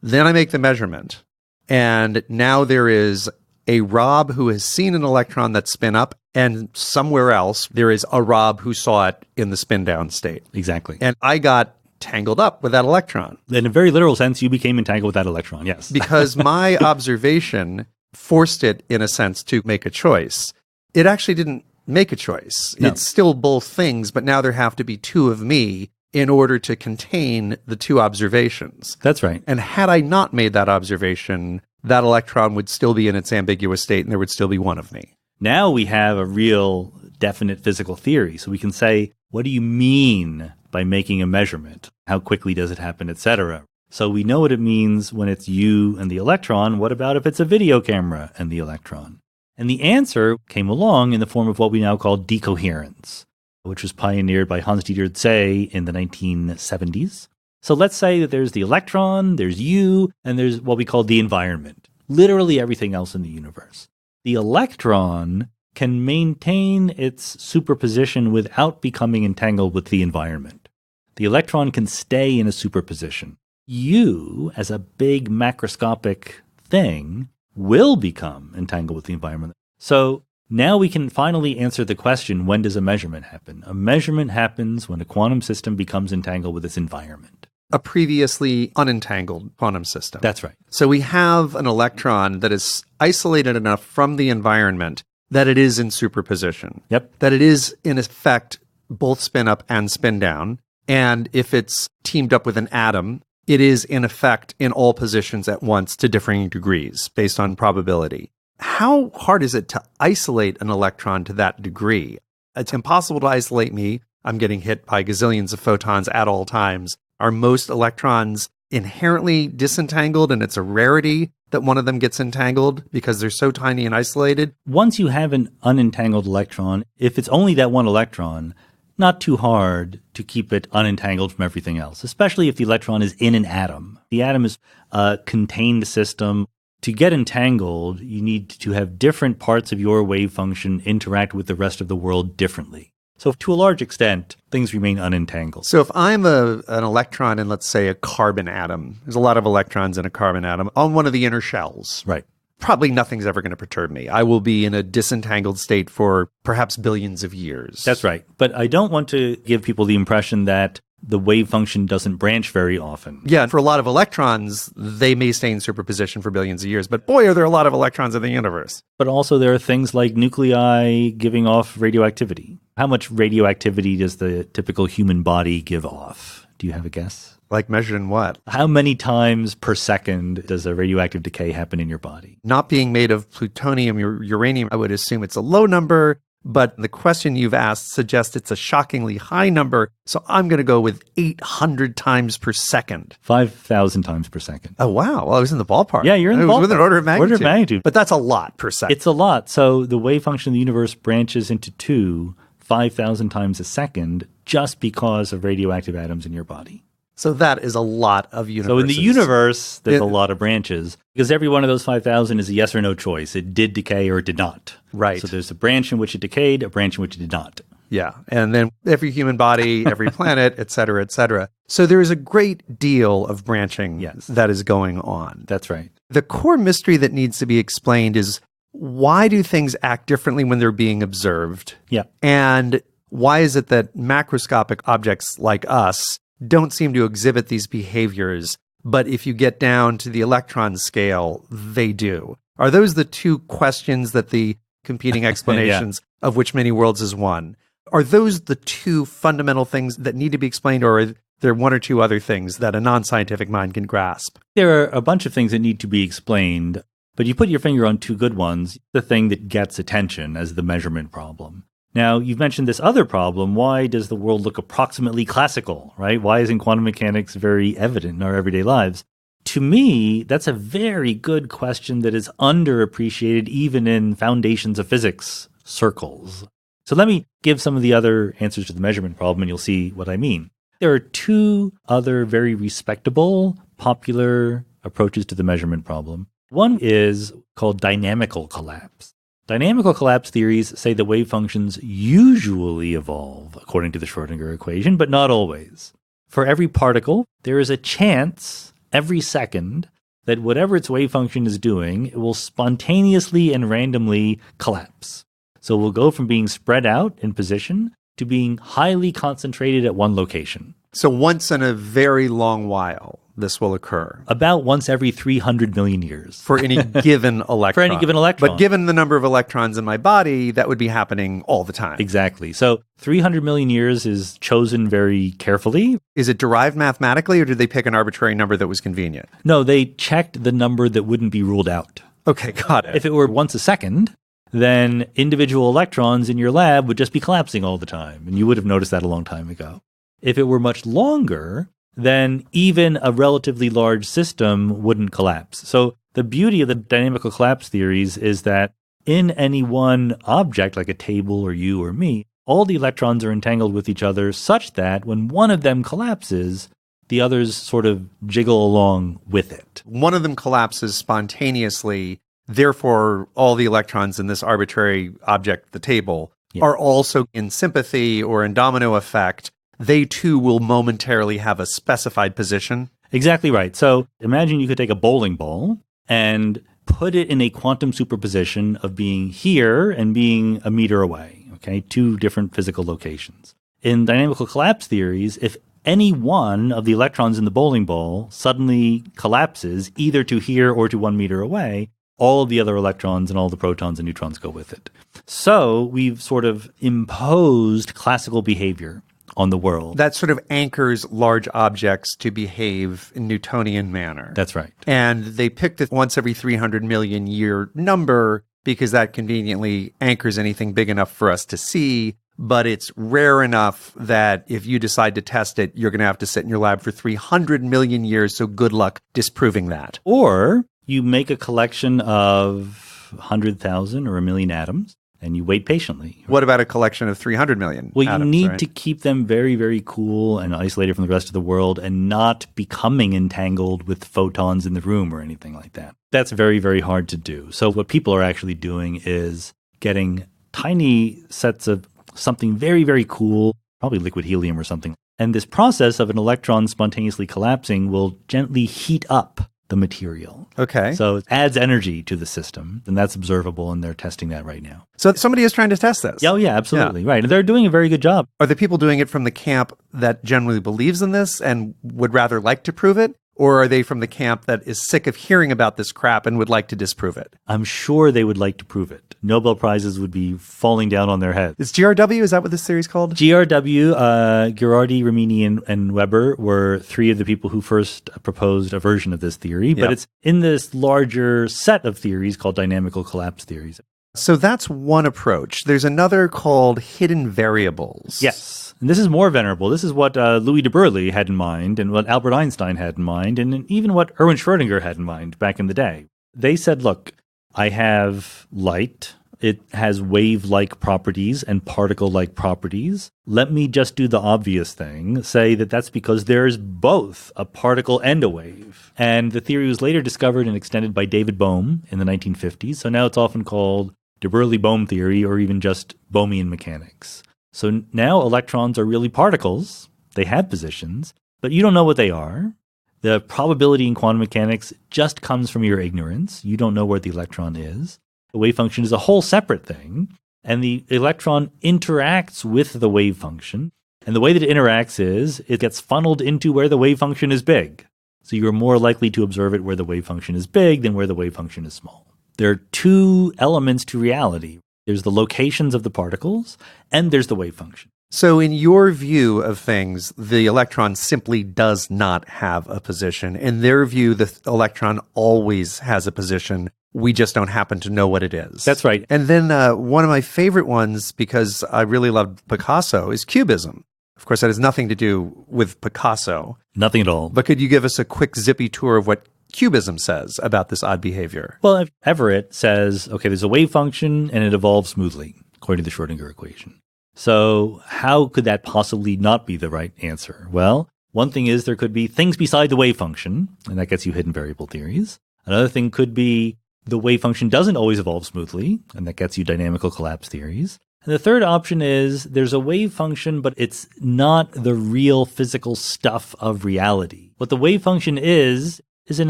Then I make the measurement. And now there is a Rob who has seen an electron that's spin up, and somewhere else there is a Rob who saw it in the spin down state. Exactly. And I got tangled up with that electron. In a very literal sense, you became entangled with that electron, yes. Because my observation forced it, in a sense, to make a choice. It actually didn't make a choice. No. It's still both things, but now there have to be two of me in order to contain the two observations. That's right. And had I not made that observation, that electron would still be in its ambiguous state and there would still be one of me. Now we have a real definite physical theory. So we can say, what do you mean by making a measurement? How quickly does it happen, etc.? So we know what it means when it's you and the electron. What about if it's a video camera and the electron? And the answer came along in the form of what we now call decoherence, which was pioneered by Hans-Dieter Zeh in the 1970s. So let's say that there's the electron, there's you, and there's what we call the environment, literally everything else in the universe. The electron can maintain its superposition without becoming entangled with the environment. The electron can stay in a superposition. You, as a big macroscopic thing, will become entangled with the environment. So now we can finally answer the question, when does a measurement happen? A measurement happens when a quantum system becomes entangled with its environment. A previously unentangled quantum system. That's right. So we have an electron that is isolated enough from the environment that it is in superposition. Yep. That it is, in effect, both spin up and spin down. And if it's teamed up with an atom, it is, in effect, in all positions at once to differing degrees based on probability. How hard is it to isolate an electron to that degree? It's impossible to isolate me. I'm getting hit by gazillions of photons at all times. Are most electrons inherently disentangled, and it's a rarity that one of them gets entangled because they're so tiny and isolated? Once you have an unentangled electron, if it's only that one electron, not too hard to keep it unentangled from everything else, especially if the electron is in an atom. The atom is a contained system. To get entangled, you need to have different parts of your wave function interact with the rest of the world differently. So to a large extent, things remain unentangled. So if I'm an electron in, let's say, a carbon atom, there's a lot of electrons in a carbon atom on one of the inner shells. Right. Probably nothing's ever going to perturb me. I will be in a disentangled state for perhaps billions of years. That's right. But I don't want to give people the impression that the wave function doesn't branch very often. Yeah, for a lot of electrons, they may stay in superposition for billions of years. But boy, are there a lot of electrons in the universe. But also there are things like nuclei giving off radioactivity. How much radioactivity does the typical human body give off? Do you have a guess? Like measured in what? How many times per second does a radioactive decay happen in your body? Not being made of plutonium or uranium, I would assume it's a low number. But the question you've asked suggests it's a shockingly high number. So I'm going to go with 800 times per second. 5,000 times per second. Oh, wow. Well, I was in the ballpark. Yeah, you're in the ballpark. It was within order of magnitude. Order of magnitude. But that's a lot per second. It's a lot. So the wave function of the universe branches into two, 5,000 times a second, just because of radioactive atoms in your body. So that is a lot of universes. So in the universe, there's a lot of branches, because every one of those 5,000 is a yes or no choice. It did decay or it did not. Right. So there's a branch in which it decayed, a branch in which it did not. Yeah. And then every human body, every planet, et cetera, et cetera. So there is a great deal of branching that is going on. That's right. The core mystery that needs to be explained is, why do things act differently when they're being observed? Yeah. And why is it that macroscopic objects like us don't seem to exhibit these behaviors, but if you get down to the electron scale, they do? Are those the two questions that the competing explanations of which many worlds is one? Are those the two fundamental things that need to be explained, or are there one or two other things that a non-scientific mind can grasp? There are a bunch of things that need to be explained, but you put your finger on two good ones. The thing that gets attention as the measurement problem. Now, you've mentioned this other problem. Why does the world look approximately classical, right? Why isn't quantum mechanics very evident in our everyday lives? To me, that's a very good question that is underappreciated even in foundations of physics circles. So let me give some of the other answers to the measurement problem, and you'll see what I mean. There are two other very respectable, popular approaches to the measurement problem. One is called dynamical collapse. Dynamical collapse theories say that wave functions usually evolve according to the Schrödinger equation, but not always. For every particle, there is a chance every second that whatever its wave function is doing, it will spontaneously and randomly collapse. So we'll go from being spread out in position to being highly concentrated at one location. So once in a very long while, this will occur. About once every 300 million years. For any given electron. For any given electron. But given the number of electrons in my body, that would be happening all the time. Exactly. So 300 million years is chosen very carefully. Is it derived mathematically, or did they pick an arbitrary number that was convenient? No, they checked the number that wouldn't be ruled out. Okay, got it. If it were once a second, then individual electrons in your lab would just be collapsing all the time, and you would have noticed that a long time ago. If it were much longer, then even a relatively large system wouldn't collapse. So the beauty of the dynamical collapse theories is that in any one object, like a table or you or me, all the electrons are entangled with each other such that when one of them collapses, the others sort of jiggle along with it. One of them collapses spontaneously. Therefore, all the electrons in this arbitrary object, the table, are also in sympathy or in domino effect. They too will momentarily have a specified position. Exactly right. So imagine you could take a bowling ball and put it in a quantum superposition of being here and being a meter away, okay? Two different physical locations. In dynamical collapse theories, if any one of the electrons in the bowling ball suddenly collapses either to here or to 1 meter away, all of the other electrons and all the protons and neutrons go with it. So we've sort of imposed classical behavior on the world. That sort of anchors large objects to behave in Newtonian manner. That's right. And they picked the once every 300 million year number because that conveniently anchors anything big enough for us to see. But it's rare enough that if you decide to test it, you're going to have to sit in your lab for 300 million years. So good luck disproving that. Or you make a collection of 100,000 or 1 million atoms, and you wait patiently. What about a collection of 300 million Well, atoms, you need right? to keep them very, very cool and isolated from the rest of the world and not becoming entangled with photons in the room or anything like that. That's very, very hard to do. So what people are actually doing is getting tiny sets of something very, very cool, probably liquid helium or something. And this process of an electron spontaneously collapsing will gently heat up the material. Okay. So it adds energy to the system, and that's observable, and they're testing that right now. So somebody is trying to test this. Oh, yeah, absolutely. Yeah. Right. And they're doing a very good job. Are the people doing it from the camp that generally believes in this and would rather like to prove it? Or are they from the camp that is sick of hearing about this crap and would like to disprove it? I'm sure they would like to prove it. Nobel Prizes would be falling down on their heads. Is GRW, is that what this theory is called? GRW, Ghirardi, Ramini, and Weber were three of the people who first proposed a version of this theory, but it's in this larger set of theories called dynamical collapse theories. So that's one approach. There's another called hidden variables. Yes. And this is more venerable. This is what Louis de Broglie had in mind and what Albert Einstein had in mind and even what Erwin Schrödinger had in mind back in the day. They said, look, I have light. It has wave-like properties and particle-like properties. Let me just do the obvious thing, say that that's because there's both a particle and a wave. And the theory was later discovered and extended by David Bohm in the 1950s. So now it's often called de Broglie-Bohm theory or even just Bohmian mechanics. So now electrons are really particles. They have positions, but you don't know what they are. The probability in quantum mechanics just comes from your ignorance. You don't know where the electron is. The wave function is a whole separate thing, and the electron interacts with the wave function. And the way that it interacts is it gets funneled into where the wave function is big. So you're more likely to observe it where the wave function is big than where the wave function is small. There are two elements to reality. There's the locations of the particles, and there's the wave function. So in your view of things, the electron simply does not have a position. In their view, the electron always has a position. We just don't happen to know what it is. That's right. And then one of my favorite ones, because I really loved Picasso, is Cubism. Of course, that has nothing to do with Picasso. Nothing at all. But could you give us a quick zippy tour of what Cubism says about this odd behavior? Well, Everett says, okay, there's a wave function and it evolves smoothly, according to the Schrodinger equation. So how could that possibly not be the right answer? Well, one thing is there could be things beside the wave function, and that gets you hidden variable theories. Another thing could be the wave function doesn't always evolve smoothly, and that gets you dynamical collapse theories. And the third option is there's a wave function, but it's not the real physical stuff of reality. What the wave function is an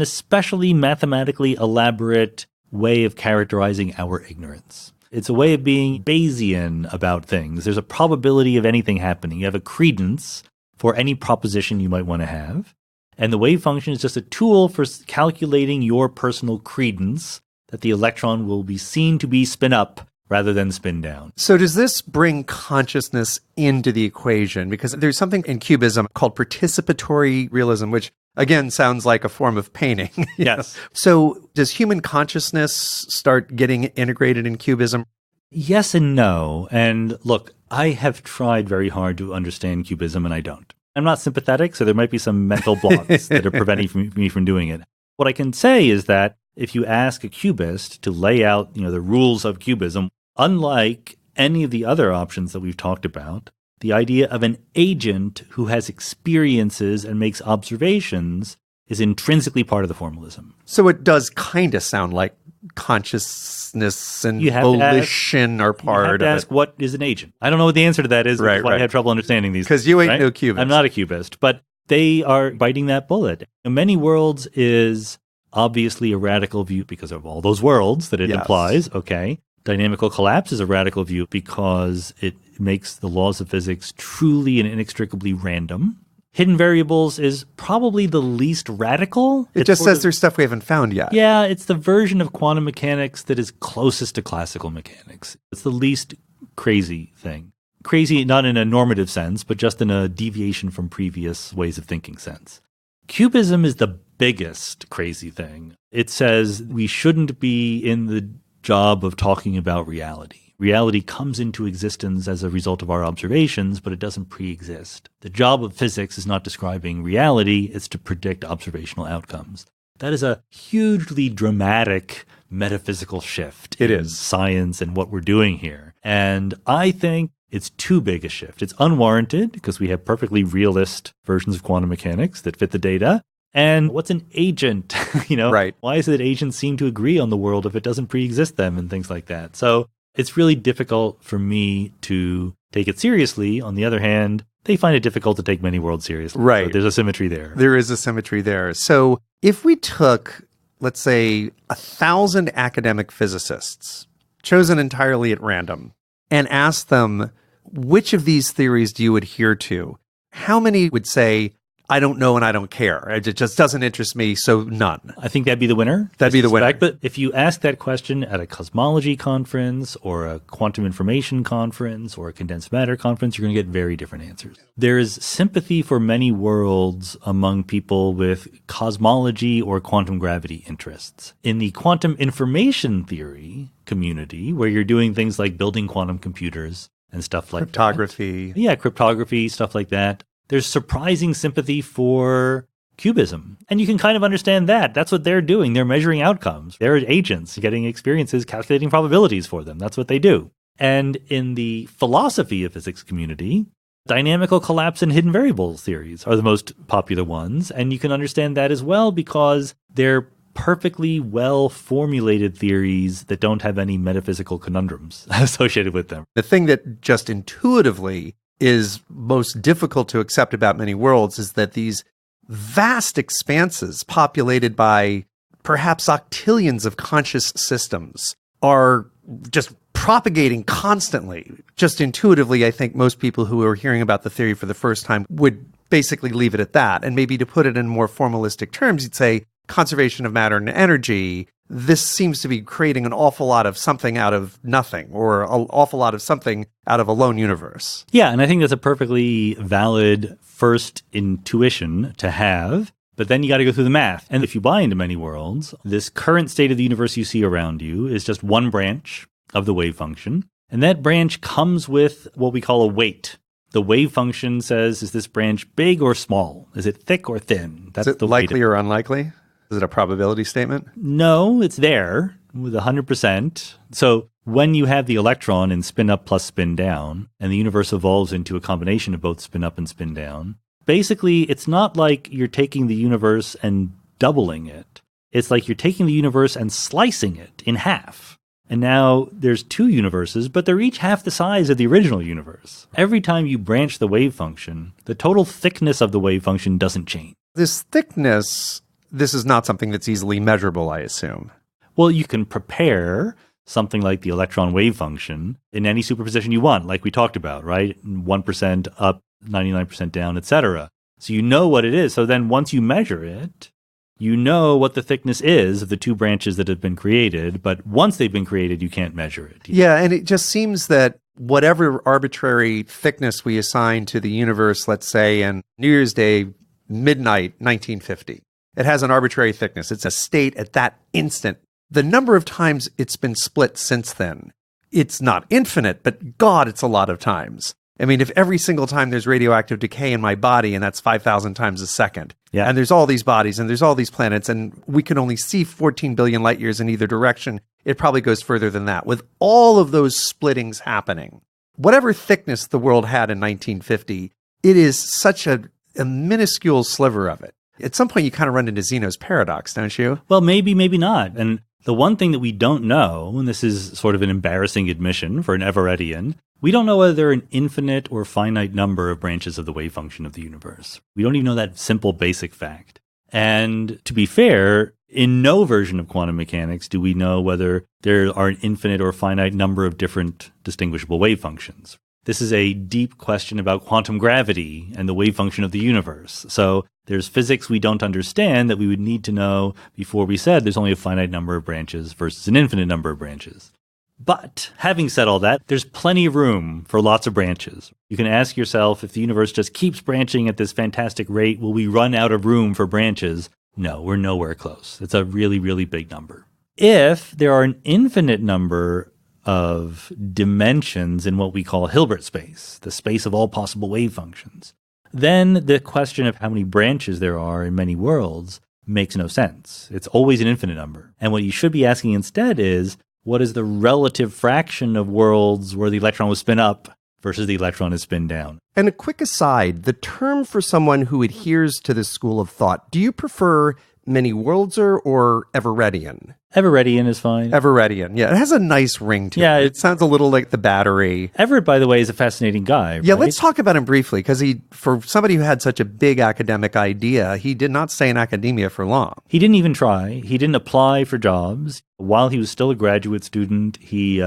especially mathematically elaborate way of characterizing our ignorance. It's a way of being Bayesian about things. There's a probability of anything happening. You have a credence for any proposition you might want to have. And the wave function is just a tool for calculating your personal credence that the electron will be seen to be spin up rather than spin down. So does this bring consciousness into the equation? Because there's something in Cubism called participatory realism, which again sounds like a form of painting. Yes. So does human consciousness start getting integrated in Cubism? Yes and no. And look, I have tried very hard to understand Cubism, and I don't. I'm not sympathetic, so there might be some mental blocks that are preventing me from doing it. What I can say is that if you ask a cubist to lay out, the rules of Cubism, unlike any of the other options that we've talked about, the idea of an agent who has experiences and makes observations is intrinsically part of the formalism. So it does kind of sound like consciousness and volition are part of it. You have to ask, what is an agent? I don't know what the answer to that is. That's why I have trouble understanding these. Because you ain't no cubist. I'm not a cubist, but they are biting that bullet. Many worlds is obviously a radical view because of all those worlds that it implies. Okay. Dynamical collapse is a radical view because it makes the laws of physics truly and inextricably random. Hidden variables is probably the least radical. It just says there's stuff we haven't found yet. Yeah, it's the version of quantum mechanics that is closest to classical mechanics. It's the least crazy thing. Crazy not in a normative sense, but just in a deviation from previous ways of thinking sense. Cubism is the biggest crazy thing. It says we shouldn't be in the job of talking about reality. Reality comes into existence as a result of our observations, but it doesn't pre-exist. The job of physics is not describing reality, it's to predict observational outcomes. That is a hugely dramatic metaphysical shift in science and what we're doing here. And I think it's too big a shift. It's unwarranted because we have perfectly realist versions of quantum mechanics that fit the data. And what's an agent? Right. Why is it that agents seem to agree on the world if it doesn't pre-exist them and things like that? So it's really difficult for me to take it seriously. On the other hand, they find it difficult to take many worlds seriously. Right. So there's a symmetry there. There is a symmetry there. So if we took, let's say, 1,000 academic physicists, chosen entirely at random, and asked them, which of these theories do you adhere to? How many would say, I don't know and I don't care. It just doesn't interest me, so none. I think that'd be the winner. That'd be the winner. But if you ask that question at a cosmology conference or a quantum information conference or a condensed matter conference, you're going to get very different answers. There is sympathy for many worlds among people with cosmology or quantum gravity interests. In the quantum information theory community, where you're doing things like building quantum computers and stuff like cryptography. Yeah, cryptography, stuff like that. There's surprising sympathy for Cubism. And you can kind of understand that. That's what they're doing. They're measuring outcomes. They're agents getting experiences, calculating probabilities for them. That's what they do. And in the philosophy of physics community, dynamical collapse and hidden variables theories are the most popular ones. And you can understand that as well because they're perfectly well-formulated theories that don't have any metaphysical conundrums associated with them. The thing that just intuitively is most difficult to accept about many worlds is that these vast expanses populated by perhaps octillions of conscious systems are just propagating constantly. Just intuitively, I think most people who are hearing about the theory for the first time would basically leave it at that. And maybe to put it in more formalistic terms, you'd say conservation of matter and energy, this seems to be creating an awful lot of something out of nothing, or an awful lot of something out of a lone universe. Yeah, and I think that's a perfectly valid first intuition to have. But then you got to go through the math. And if you buy into many worlds, this current state of the universe you see around you is just one branch of the wave function. And that branch comes with what we call a weight. The wave function says, is this branch big or small? Is it thick or thin? Is it likely or unlikely? Is it a probability statement? No, it's there with 100%. So when you have the electron in spin up plus spin down, and the universe evolves into a combination of both spin up and spin down, basically, it's not like you're taking the universe and doubling it. It's like you're taking the universe and slicing it in half. And now there's two universes, but they're each half the size of the original universe. Every time you branch the wave function, the total thickness of the wave function doesn't change. This thickness, this is not something that's easily measurable, I assume. Well, you can prepare something like the electron wave function in any superposition you want, like we talked about, right? 1% up, 99% down, etc. So you know what it is. So then once you measure it, you know what the thickness is of the two branches that have been created. But once they've been created, you can't measure it. Yeah, and it just seems that whatever arbitrary thickness we assign to the universe, let's say in New Year's Day, midnight, 1950, it has an arbitrary thickness. It's a state at that instant. The number of times it's been split since then, it's not infinite, but God, it's a lot of times. I mean, if every single time there's radioactive decay in my body, and that's 5,000 times a second, and there's all these bodies, and there's all these planets, and we can only see 14 billion light years in either direction, it probably goes further than that. With all of those splittings happening, whatever thickness the world had in 1950, it is such a minuscule sliver of it. At some point, you kind of run into Zeno's paradox, don't you? Well, maybe, maybe not. And the one thing that we don't know, and this is sort of an embarrassing admission for an Everettian, we don't know whether there are an infinite or finite number of branches of the wave function of the universe. We don't even know that simple basic fact. And to be fair, in no version of quantum mechanics do we know whether there are an infinite or finite number of different distinguishable wave functions. This is a deep question about quantum gravity and the wave function of the universe. So there's physics we don't understand that we would need to know before we said there's only a finite number of branches versus an infinite number of branches. But having said all that, there's plenty of room for lots of branches. You can ask yourself, if the universe just keeps branching at this fantastic rate, will we run out of room for branches? No, we're nowhere close. It's a really, really big number. If there are an infinite number of dimensions in what we call Hilbert space, the space of all possible wave functions, then the question of how many branches there are in many worlds makes no sense. It's always an infinite number. And what you should be asking instead is, what is the relative fraction of worlds where the electron was spin up versus the electron is spin down? And a quick aside, the term for someone who adheres to this school of thought, do you prefer many worldser or Everettian? Everettian is fine. Everettian, yeah. It has a nice ring to it. It sounds a little like the Battery. Everett, by the way, is a fascinating guy. Yeah, right? Let's talk about him briefly, because for somebody who had such a big academic idea, he did not stay in academia for long. He didn't even try. He didn't apply for jobs. While he was still a graduate student, he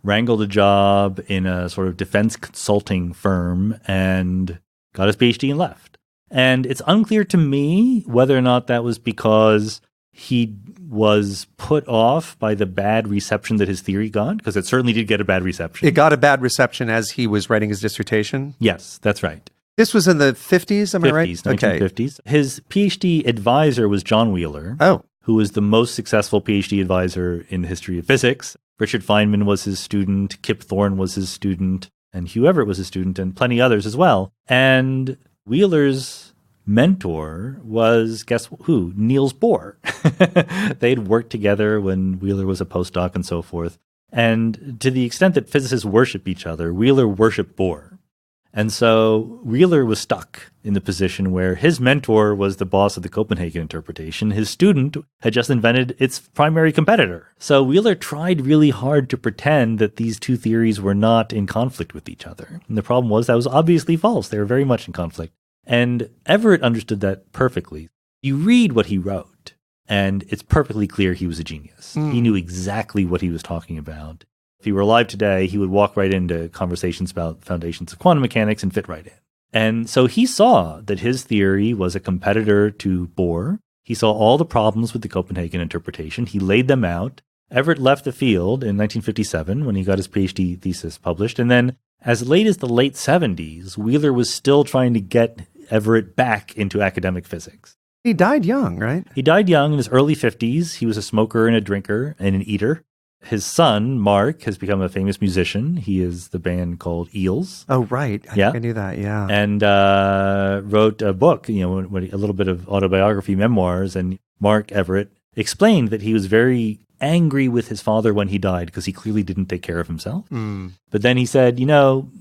wrangled a job in a sort of defense consulting firm and got his PhD and left. And it's unclear to me whether or not that was because he was put off by the bad reception that his theory got, because it certainly did get a bad reception. It got a bad reception as he was writing his dissertation? Yes, that's right. This was in the 50s, am I right? 1950s. Okay. His PhD advisor was John Wheeler, who was the most successful PhD advisor in the history of physics. Richard Feynman was his student, Kip Thorne was his student, and Hugh Everett was his student, and plenty others as well. And Wheeler's mentor was, guess who? Niels Bohr. They'd worked together when Wheeler was a postdoc and so forth. And to the extent that physicists worship each other, Wheeler worshiped Bohr. And so Wheeler was stuck in the position where his mentor was the boss of the Copenhagen Interpretation. His student had just invented its primary competitor. So Wheeler tried really hard to pretend that these two theories were not in conflict with each other. And the problem was that was obviously false. They were very much in conflict. And Everett understood that perfectly. You read what he wrote, and it's perfectly clear he was a genius. He knew exactly what he was talking about. If he were alive today, he would walk right into conversations about foundations of quantum mechanics and fit right in. And so he saw that his theory was a competitor to Bohr. He saw all the problems with the Copenhagen interpretation. He laid them out. Everett left the field in 1957 when he got his PhD thesis published. And then as late as the late 70s, Wheeler was still trying to get Everett back into academic physics. He died young, right? He died young in his early 50s. He was a smoker and a drinker and an eater. His son, Mark, has become a famous musician. He is the band called Eels. Oh, right. I think I knew that, yeah. And wrote a book, a little bit of autobiography memoirs. And Mark Everett explained that he was very angry with his father when he died because he clearly didn't take care of himself. But then he said,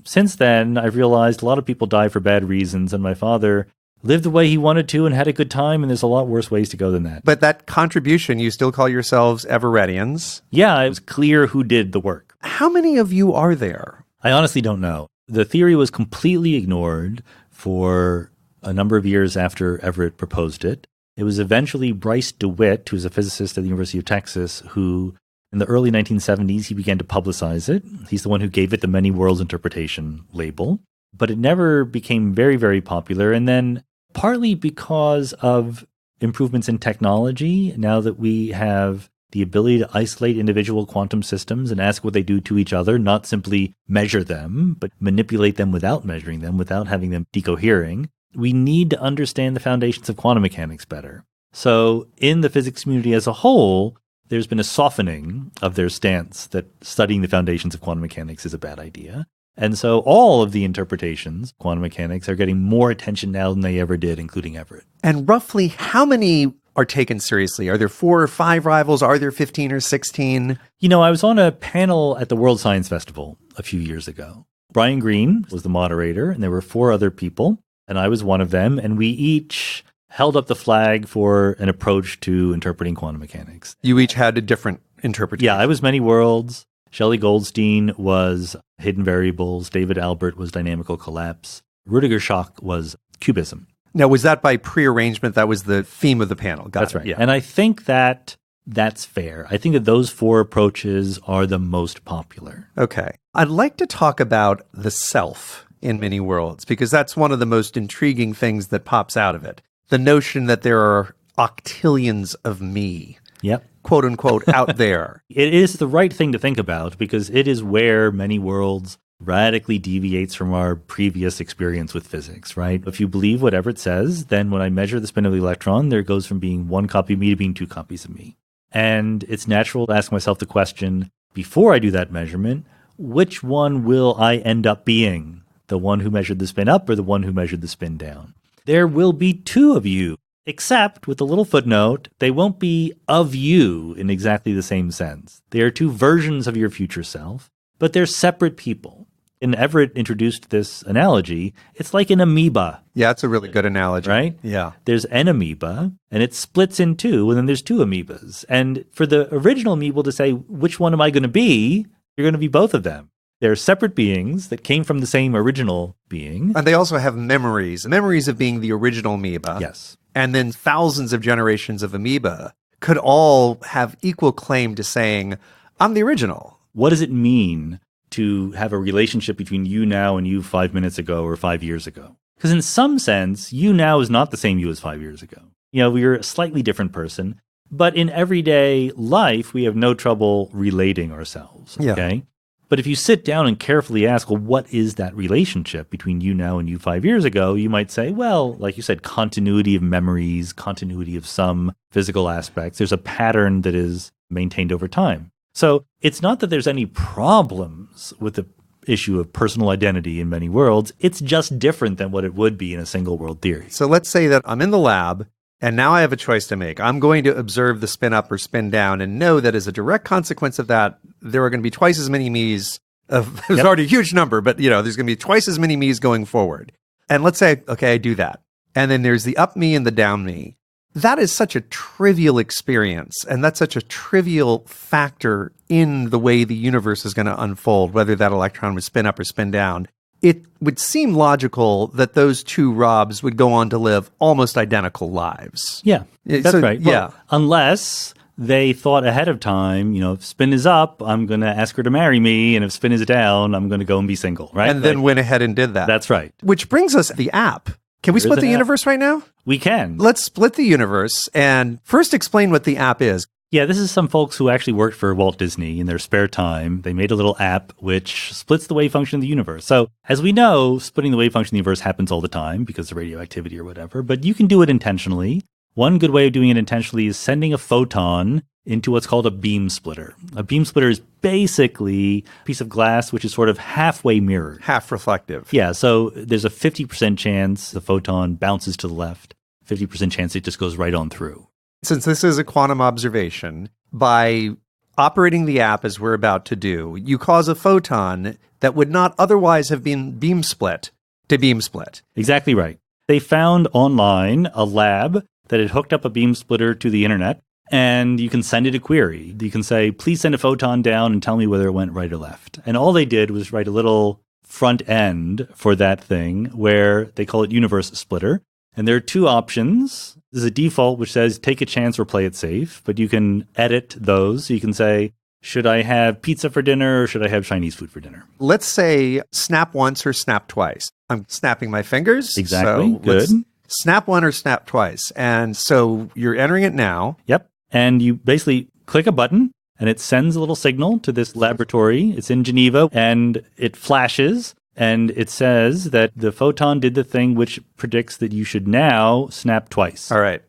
since then, I've realized a lot of people die for bad reasons. And my father lived the way he wanted to and had a good time, and there's a lot worse ways to go than that. But that contribution, you still call yourselves Everettians? Yeah, it was clear who did the work. How many of you are there? I honestly don't know. The theory was completely ignored for a number of years after Everett proposed it. It was eventually Bryce DeWitt, who was a physicist at the University of Texas, who in the early 1970s, he began to publicize it. He's the one who gave it the many worlds interpretation label. But it never became very, very popular. And then partly because of improvements in technology, now that we have the ability to isolate individual quantum systems and ask what they do to each other, not simply measure them, but manipulate them without measuring them, without having them decohering, we need to understand the foundations of quantum mechanics better. So in the physics community as a whole, there's been a softening of their stance that studying the foundations of quantum mechanics is a bad idea. And so all of the interpretations, quantum mechanics, are getting more attention now than they ever did, including Everett. And roughly how many are taken seriously? Are there 4 or 5 rivals? Are there 15 or 16? I was on a panel at the World Science Festival a few years ago. Brian Greene was the moderator, and there were 4 other people, and I was one of them, and we each held up the flag for an approach to interpreting quantum mechanics. You each had a different interpretation. Yeah, I was many worlds. Shelley Goldstein was hidden variables. David Albert was dynamical collapse. Rudiger Schock was cubism. Now, was that by prearrangement? That was the theme of the panel. That's right. Yeah. And I think that that's fair. I think that those 4 approaches are the most popular. Okay. I'd like to talk about the self in many worlds, because that's one of the most intriguing things that pops out of it. The notion that there are octillions of me. Yep. Quote unquote, out there. It is the right thing to think about because it is where many worlds radically deviates from our previous experience with physics, right? If you believe what Everett says, then when I measure the spin of the electron, there goes from being 1 copy of me to being 2 copies of me. And it's natural to ask myself the question, before I do that measurement, which one will I end up being? The one who measured the spin up or the one who measured the spin down? There will be 2 of you. Except, with a little footnote, they won't be of you in exactly the same sense. They are 2 versions of your future self, but they're separate people. And Everett introduced this analogy. It's like an amoeba. Yeah, it's a really good analogy. Right? Yeah. There's an amoeba, and it splits in 2, and then there's 2 amoebas. And for the original amoeba to say, which one am I going to be? You're going to be both of them. They're separate beings that came from the same original being. And they also have memories of being the original amoeba. Yes. And then thousands of generations of amoeba could all have equal claim to saying, I'm the original. What does it mean to have a relationship between you now and you 5 minutes ago or 5 years ago? Because in some sense, you now is not the same you as 5 years ago. We're a slightly different person. But in everyday life, we have no trouble relating ourselves. Okay? Yeah. But if you sit down and carefully ask, well, what is that relationship between you now and you 5 years ago? You might say, well, like you said, continuity of memories, continuity of some physical aspects. There's a pattern that is maintained over time. So it's not that there's any problems with the issue of personal identity in many worlds. It's just different than what it would be in a single world theory. So let's say that I'm in the lab and now I have a choice to make. I'm going to observe the spin up or spin down and know that as a direct consequence of that, there are going to be twice as many me's. There's already a huge number, but there's going to be twice as many me's going forward. And let's say, okay, I do that. And then there's the up me and the down me. That is such a trivial experience. And that's such a trivial factor in the way the universe is going to unfold, whether that electron would spin up or spin down. It would seem logical that those 2 Robs would go on to live almost identical lives. Yeah, that's right. Yeah. Well, unless they thought ahead of time, if spin is up, I'm going to ask her to marry me. And if spin is down, I'm going to go and be single, right? And then went ahead and did that. That's right. Which brings us to the app. Can we There is split an the app. universe right now? We can. Let's split the universe and first explain what the app is. Yeah, this is some folks who actually worked for Walt Disney in their spare time. They made a little app which splits the wavefunction of the universe. So as we know, splitting the wavefunction of the universe happens all the time because of radioactivity or whatever, but you can do it intentionally. One good way of doing it intentionally is sending a photon into what's called a beam splitter. A beam splitter is basically a piece of glass which is sort of halfway mirrored. Half reflective. Yeah, so there's a 50% chance the photon bounces to the left, 50% chance it just goes right on through. Since this is a quantum observation, by operating the app as we're about to do, you cause a photon that would not otherwise have been beam split to beam split. Exactly right. They found online a lab that had hooked up a beam splitter to the internet, and you can send it a query. You can say, please send a photon down and tell me whether it went right or left. And all they did was write a little front end for that thing where they call it universe splitter. And there are two options. There's a default which says take a chance or play it safe, but you can edit those. You can say, should I have pizza for dinner or should I have Chinese food for dinner? Let's say snap once or snap twice. I'm snapping my fingers. Exactly. So Good. Snap one or snap twice. And so you're entering it now. Yep. And you basically click a button and it sends a little signal to this laboratory. It's in Geneva and it flashes. And it says that the photon did the thing which predicts that you should now snap twice. All right.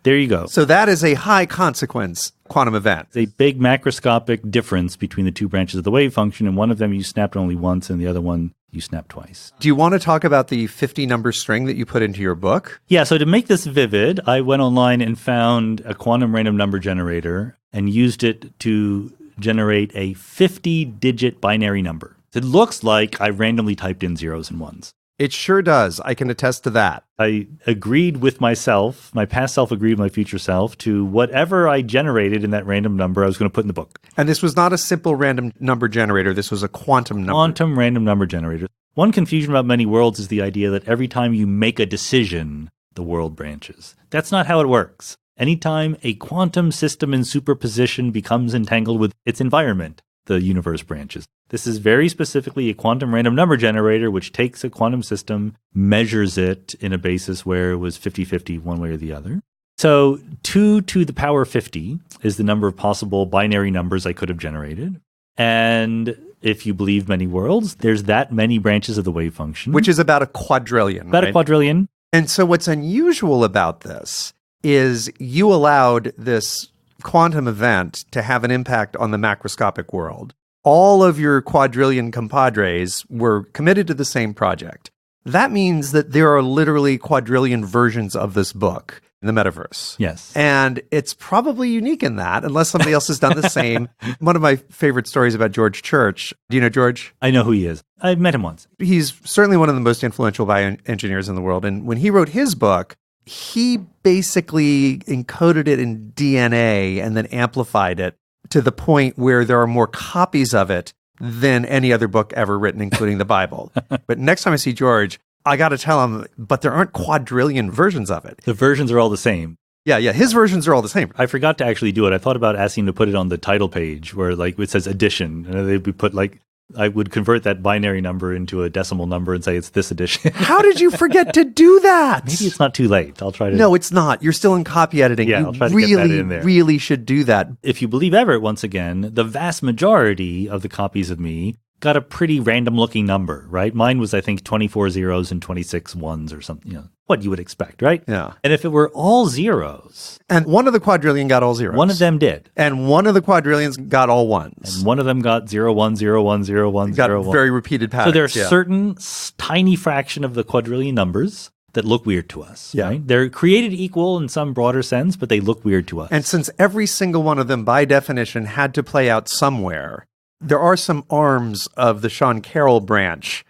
There you go. So that is a high consequence quantum event. It's a big macroscopic difference between the two branches of the wave function. And one of them you snapped only once and the other one you snapped twice. Do you want to talk about the 50-number string that you put into your book? Yeah, so to make this vivid, I went online and found a quantum random number generator and used it to generate a 50-digit binary number. It looks like I randomly typed in zeros and ones. It sure does. I can attest to that. I agreed with myself, my past self agreed with my future self, to whatever I generated in that random number I was going to put in the book. And this was not a simple random number generator. This was a quantum number. Quantum random number generator. One confusion about many worlds is the idea that every time you make a decision, the world branches. That's not how it works. Anytime a quantum system in superposition becomes entangled with its environment, the universe branches. This is very specifically a quantum random number generator, which takes a quantum system, measures it in a basis where it was 50-50 one way or the other. So 2 to the power 50 is the number of possible binary numbers I could have generated. And if you believe many worlds, there's that many branches of the wave function. Which is about a quadrillion, about right? a quadrillion. And so what's unusual about this is you allowed this quantum event to have an impact on the macroscopic world. All of your quadrillion compadres were committed to the same project. That means that there are literally quadrillion versions of this book in the metaverse. Yes. And it's probably unique in that, unless somebody else has done the same. One of my favorite stories about George Church. Do you know George? I know who he is. I've met him once. He's certainly one of the most influential bioengineers in the world. And when he wrote his book, he basically encoded it in DNA and then amplified it to the point where there are more copies of it than any other book ever written, including the Bible. But next time I see George, I got to tell him, but there aren't quadrillion versions of it. The versions are all the same. Yeah, his versions are all the same. I forgot to actually do it. I thought about asking him to put it on the title page where like it says addition. And they would put like, I would convert that binary number into a decimal number and say it's this edition. How did you forget to do that? Maybe it's not too late. I'll try to. No, it's not. You're still in copy editing. Yeah, you I'll try to really, get that in there. really should do that. If you believe Everett, once again, the vast majority of the copies of me got a pretty random looking number, right? Mine was, I think, 24 zeros and 26 ones or something, what you would expect, right? Yeah. And if it were all zeros. And one of the quadrillion got all zeros. One of them did. And one of the quadrillions got all ones. And one of them got 0, 1, 0, 1, 0, 1, got 0, 1. very repeated patterns. So there are certain tiny fraction of the quadrillion numbers that look weird to us. Yeah. Right? They're created equal in some broader sense, but they look weird to us. And since every single one of them, by definition, had to play out somewhere, there are some arms of the Sean Carroll branch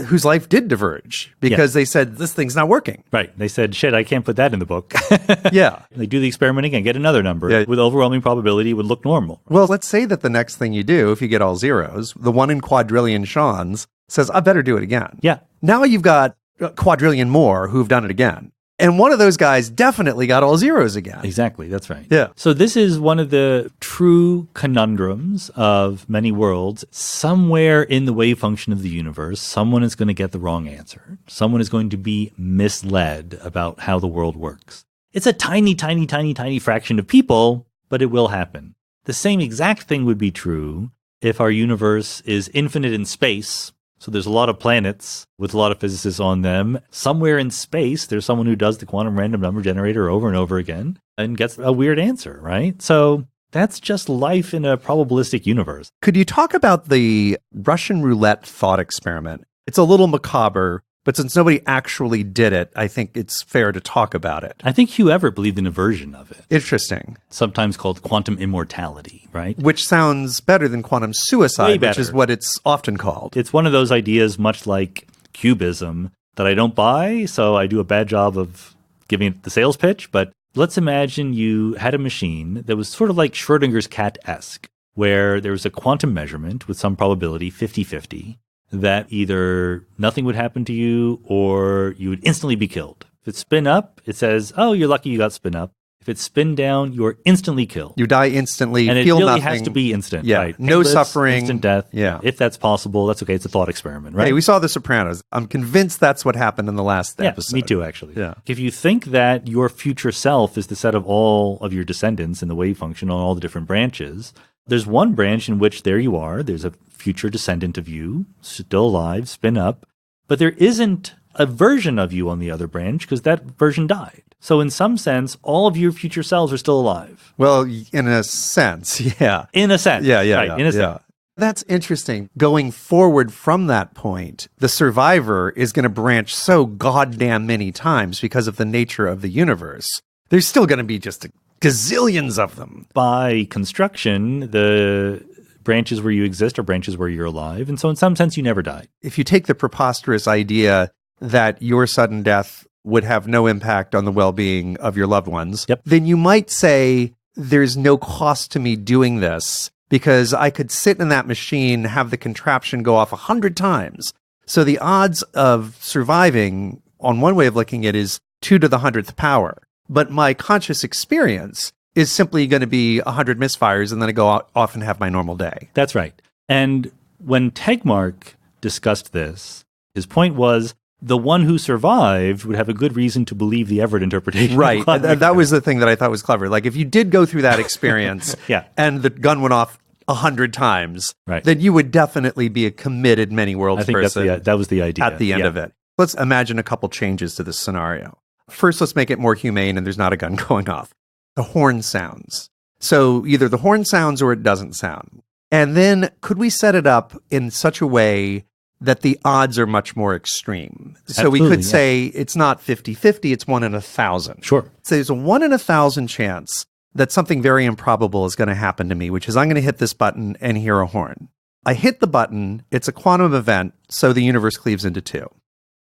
whose life did diverge because they said, this thing's not working. Right. They said, shit, I can't put that in the book. Yeah. They do the experiment again, get another number. Yeah. With overwhelming probability, it would look normal. Well, let's say that the next thing you do, if you get all zeros, the one in quadrillion Sean's says, I better do it again. Yeah. Now you've got a quadrillion more who've done it again. And one of those guys definitely got all zeros again. Exactly. That's right. Yeah. So this is one of the true conundrums of many worlds. Somewhere in the wave function of the universe, someone is going to get the wrong answer. Someone is going to be misled about how the world works. It's a tiny, tiny, tiny, tiny fraction of people, but it will happen. The same exact thing would be true if our universe is infinite in space. So there's a lot of planets with a lot of physicists on them. Somewhere in space, there's someone who does the quantum random number generator over and over again and gets a weird answer, right? So that's just life in a probabilistic universe. Could you talk about the Russian roulette thought experiment? It's a little macabre, but since nobody actually did it, I think it's fair to talk about it. I think Hugh Everett believed in a version of it. Interesting. Sometimes called quantum immortality, right? Which sounds better than quantum suicide, Way better. Which is what it's often called. It's one of those ideas, much like cubism, that I don't buy, so I do a bad job of giving it the sales pitch. But let's imagine you had a machine that was sort of like Schrödinger's cat-esque, where there was a quantum measurement with some probability, 50-50, that either nothing would happen to you or you would instantly be killed. If it's spin up, it says, oh, you're lucky you got spin up. If it's spin down, you're instantly killed. You die instantly, and feel it really nothing. has to be instant, yeah. right? No Painless, suffering. Instant death. Yeah. If that's possible, that's okay. It's a thought experiment, right? Hey, we saw The Sopranos. I'm convinced that's what happened in the last episode. Me too, actually. Yeah. If you think that your future self is the set of all of your descendants in the wave function on all the different branches, there's one branch in which there you are. There's a future descendant of you, still alive, spin up. But there isn't a version of you on the other branch because that version died. So in some sense, all of your future selves are still alive. Well, in a sense, yeah. In a sense. Yeah, right, in a sense. That's interesting. Going forward from that point, the survivor is going to branch so goddamn many times because of the nature of the universe. There's still going to be just gazillions of them. By construction, the branches where you exist are branches where you're alive. And so in some sense, you never die. If you take the preposterous idea that your sudden death would have no impact on the well-being of your loved ones, then you might say there's no cost to me doing this because I could sit in that machine, have the contraption go off 100 times. So the odds of surviving, on one way of looking at it, is 2 to the 100th power. But my conscious experience is simply going to be 100 misfires, and then I go off and have my normal day. That's right. And when Tegmark discussed this, his point was the one who survived would have a good reason to believe the Everett interpretation. Right. That was the thing that I thought was clever. Like, if you did go through that experience and the gun went off 100 times, then you would definitely be a committed many worlds person. I think that was the idea. At the end of it. Let's imagine a couple changes to this scenario. First, let's make it more humane and there's not a gun going off. The horn sounds. So either the horn sounds or it doesn't sound. And then could we set it up in such a way that the odds are much more extreme? So we could say it's not 50-50, it's 1 in 1,000. Sure. So there's a 1 in 1,000 chance that something very improbable is going to happen to me, which is I'm going to hit this button and hear a horn. I hit the button, it's a quantum event, so the universe cleaves into 2.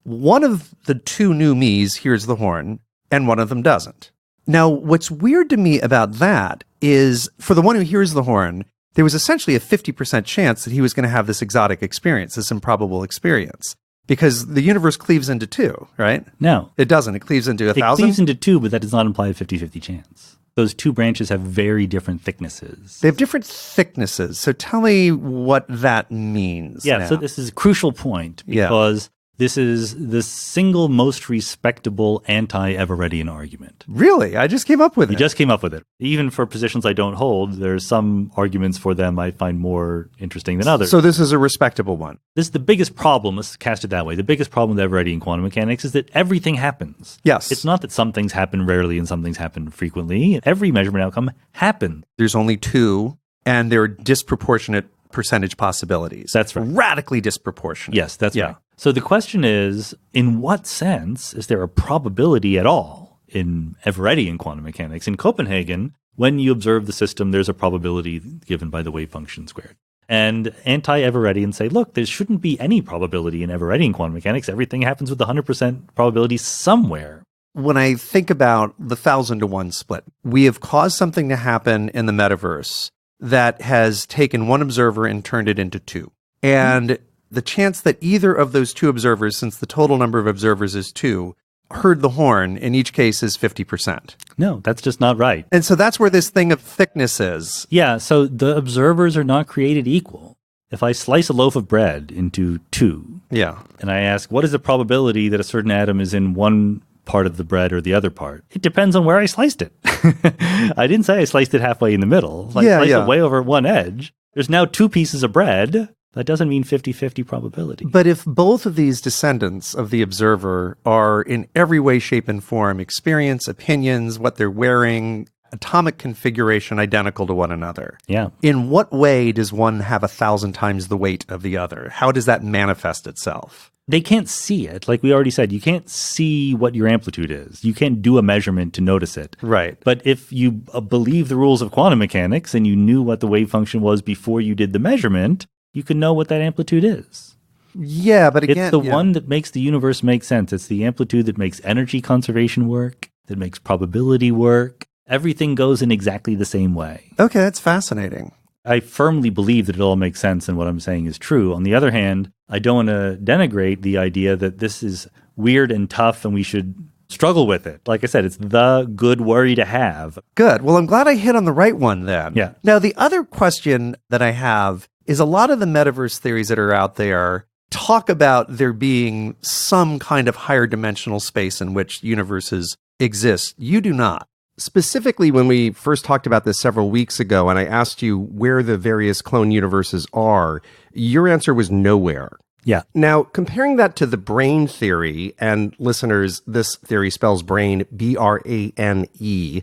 One of the 2 new me's hears the horn, and one of them doesn't. Now, what's weird to me about that is, for the one who hears the horn, there was essentially a 50% chance that he was going to have this exotic experience, this improbable experience, because the universe cleaves into 2, right? No. It doesn't. It cleaves into 1,000? It cleaves into 2, but that does not imply a 50-50 chance. Those 2 branches have very different thicknesses. They have different thicknesses. So tell me what that means. Yeah, so this is a crucial point because this is the single most respectable anti-Everettian argument. Really? I just came up with it. You just came up with it. Even for positions I don't hold, there's some arguments for them I find more interesting than others. So this is a respectable one. This is the biggest problem, let's cast it that way. The biggest problem with Everettian quantum mechanics is that everything happens. Yes. It's not that some things happen rarely and some things happen frequently. Every measurement outcome happens. There's only 2, and there are disproportionate percentage possibilities. That's right. Radically disproportionate. Yes, that's right. So the question is, in what sense is there a probability at all in Everettian quantum mechanics? In Copenhagen, when you observe the system, there's a probability given by the wave function squared. And anti-Everettians say, look, there shouldn't be any probability in Everettian quantum mechanics. Everything happens with 100% probability somewhere. When I think about the 1,000 to 1 split, we have caused something to happen in the metaverse that has taken 1 observer and turned it into 2. And the chance that either of those 2 observers, since the total number of observers is 2, heard the horn in each case is 50%. No, that's just not right. And so that's where this thing of thickness is. Yeah, so the observers are not created equal. If I slice a loaf of bread into two, and I ask, what is the probability that a certain atom is in one part of the bread or the other part? It depends on where I sliced it. I didn't say I sliced it halfway in the middle. I sliced it way over one edge. There's now two pieces of bread. That doesn't mean 50-50 probability. But if both of these descendants of the observer are in every way, shape, and form, experience, opinions, what they're wearing, atomic configuration identical to one another, in what way does one have 1,000 times the weight of the other? How does that manifest itself? They can't see it. Like we already said, you can't see what your amplitude is. You can't do a measurement to notice it. Right. But if you believe the rules of quantum mechanics and you knew what the wave function was before you did the measurement, you can know what that amplitude is. Yeah, but again, it's the one that makes the universe make sense. It's the amplitude that makes energy conservation work, that makes probability work. Everything goes in exactly the same way. Okay, that's fascinating. I firmly believe that it all makes sense and what I'm saying is true. On the other hand, I don't want to denigrate the idea that this is weird and tough and we should struggle with it. Like I said, it's the good worry to have. Good. Well, I'm glad I hit on the right one then. Yeah. Now, the other question that I have is a lot of the metaverse theories that are out there talk about there being some kind of higher dimensional space in which universes exist. You do not. Specifically, when we first talked about this several weeks ago, and I asked you where the various clone universes are, your answer was nowhere. Yeah. Now, comparing that to the brain theory, and listeners, this theory spells brain B-R-A-N-E.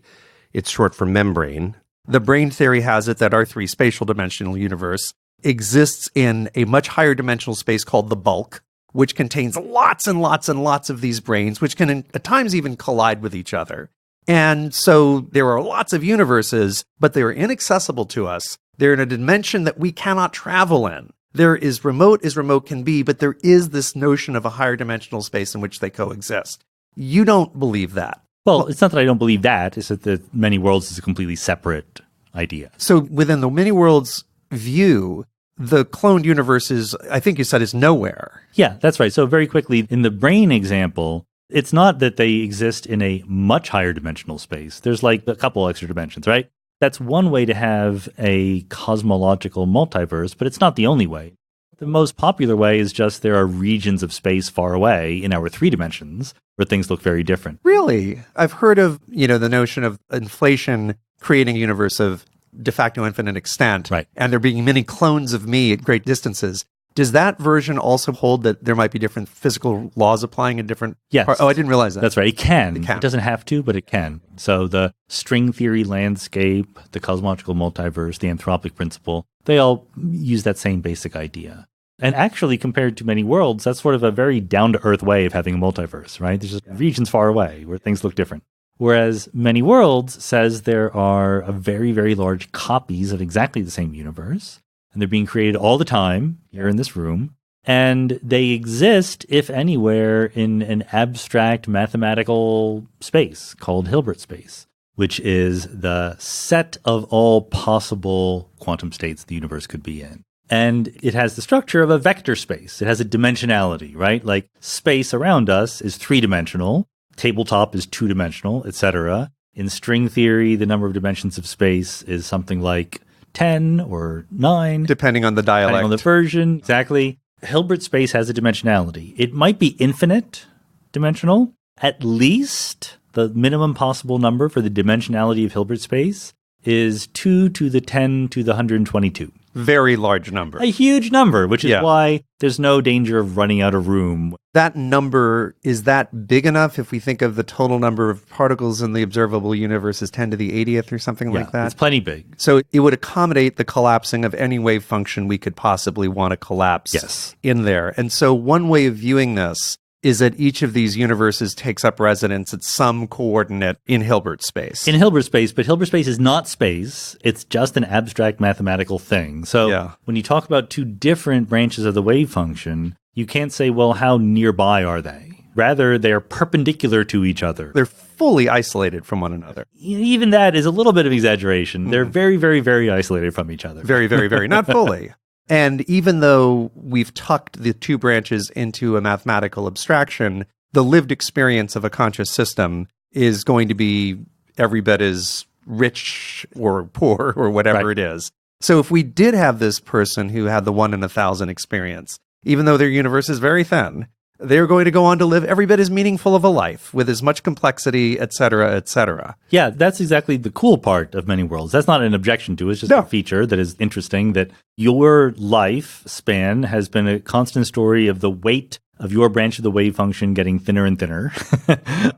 It's short for membrane. The brain theory has it that our three spatial dimensional universe exists in a much higher dimensional space called the bulk, which contains lots and lots and lots of these brains, which can at times even collide with each other. And so there are lots of universes, but they are inaccessible to us. They're in a dimension that we cannot travel in. They're as remote can be, but there is this notion of a higher dimensional space in which they coexist. You don't believe that. Well, it's not that I don't believe that. It's that the many worlds is a completely separate idea. So within the many worlds view, the cloned universe is, I think you said, is nowhere. Yeah, that's right. So very quickly, in the brain example, it's not that they exist in a much higher dimensional space. There's like a couple extra dimensions, right? That's one way to have a cosmological multiverse, but it's not the only way. The most popular way is just there are regions of space far away in our 3 dimensions where things look very different. Really? I've heard of, the notion of inflation creating a universe of de facto infinite extent, right? And there being many clones of me at great distances. Does that version also hold that there might be different physical laws applying in different Yes. Oh, I didn't realize that. That's right. It can. It doesn't have to, but it can. So the string theory landscape, the cosmological multiverse, the anthropic principle, they all use that same basic idea. And actually, compared to many worlds, that's sort of a very down-to-earth way of having a multiverse, right? There's just regions far away where things look different. Whereas many worlds says there are a very, very large copies of exactly the same universe. And they're being created all the time here in this room. And they exist, if anywhere, in an abstract mathematical space called Hilbert space, which is the set of all possible quantum states the universe could be in. And it has the structure of a vector space. It has a dimensionality, right? Like space around us is 3-dimensional, tabletop is 2-dimensional, etc. In string theory, the number of dimensions of space is something like 10 or 9. Depending on the dialect. Depending on the version. Exactly. Hilbert space has a dimensionality. It might be infinite dimensional. At least the minimum possible number for the dimensionality of Hilbert space is 2 to the 10 to the 122. Very large number. A huge number, which is why there's no danger of running out of room. That number, is that big enough if we think of the total number of particles in the observable universe as 10 to the 80th or something like that? It's plenty big. So it would accommodate the collapsing of any wave function we could possibly want to collapse in there. And so one way of viewing this is that each of these universes takes up residence at some coordinate in Hilbert space. In Hilbert space, but Hilbert space is not space. It's just an abstract mathematical thing. So when you talk about 2 different branches of the wave function, you can't say, well, how nearby are they? Rather, they're perpendicular to each other. They're fully isolated from one another. Even that is a little bit of exaggeration. They're very, very, very isolated from each other. Very, very, very. Not fully. And even though we've tucked the 2 branches into a mathematical abstraction, the lived experience of a conscious system is going to be every bit as rich or poor or whatever it is. So if we did have this person who had the 1 in 1,000 experience, even though their universe is very thin, they're going to go on to live every bit as meaningful of a life with as much complexity, et cetera, et cetera. Yeah, that's exactly the cool part of many worlds. That's not an objection to it. It's just a feature that is interesting, that your life span has been a constant story of the weight of your branch of the wave function getting thinner and thinner.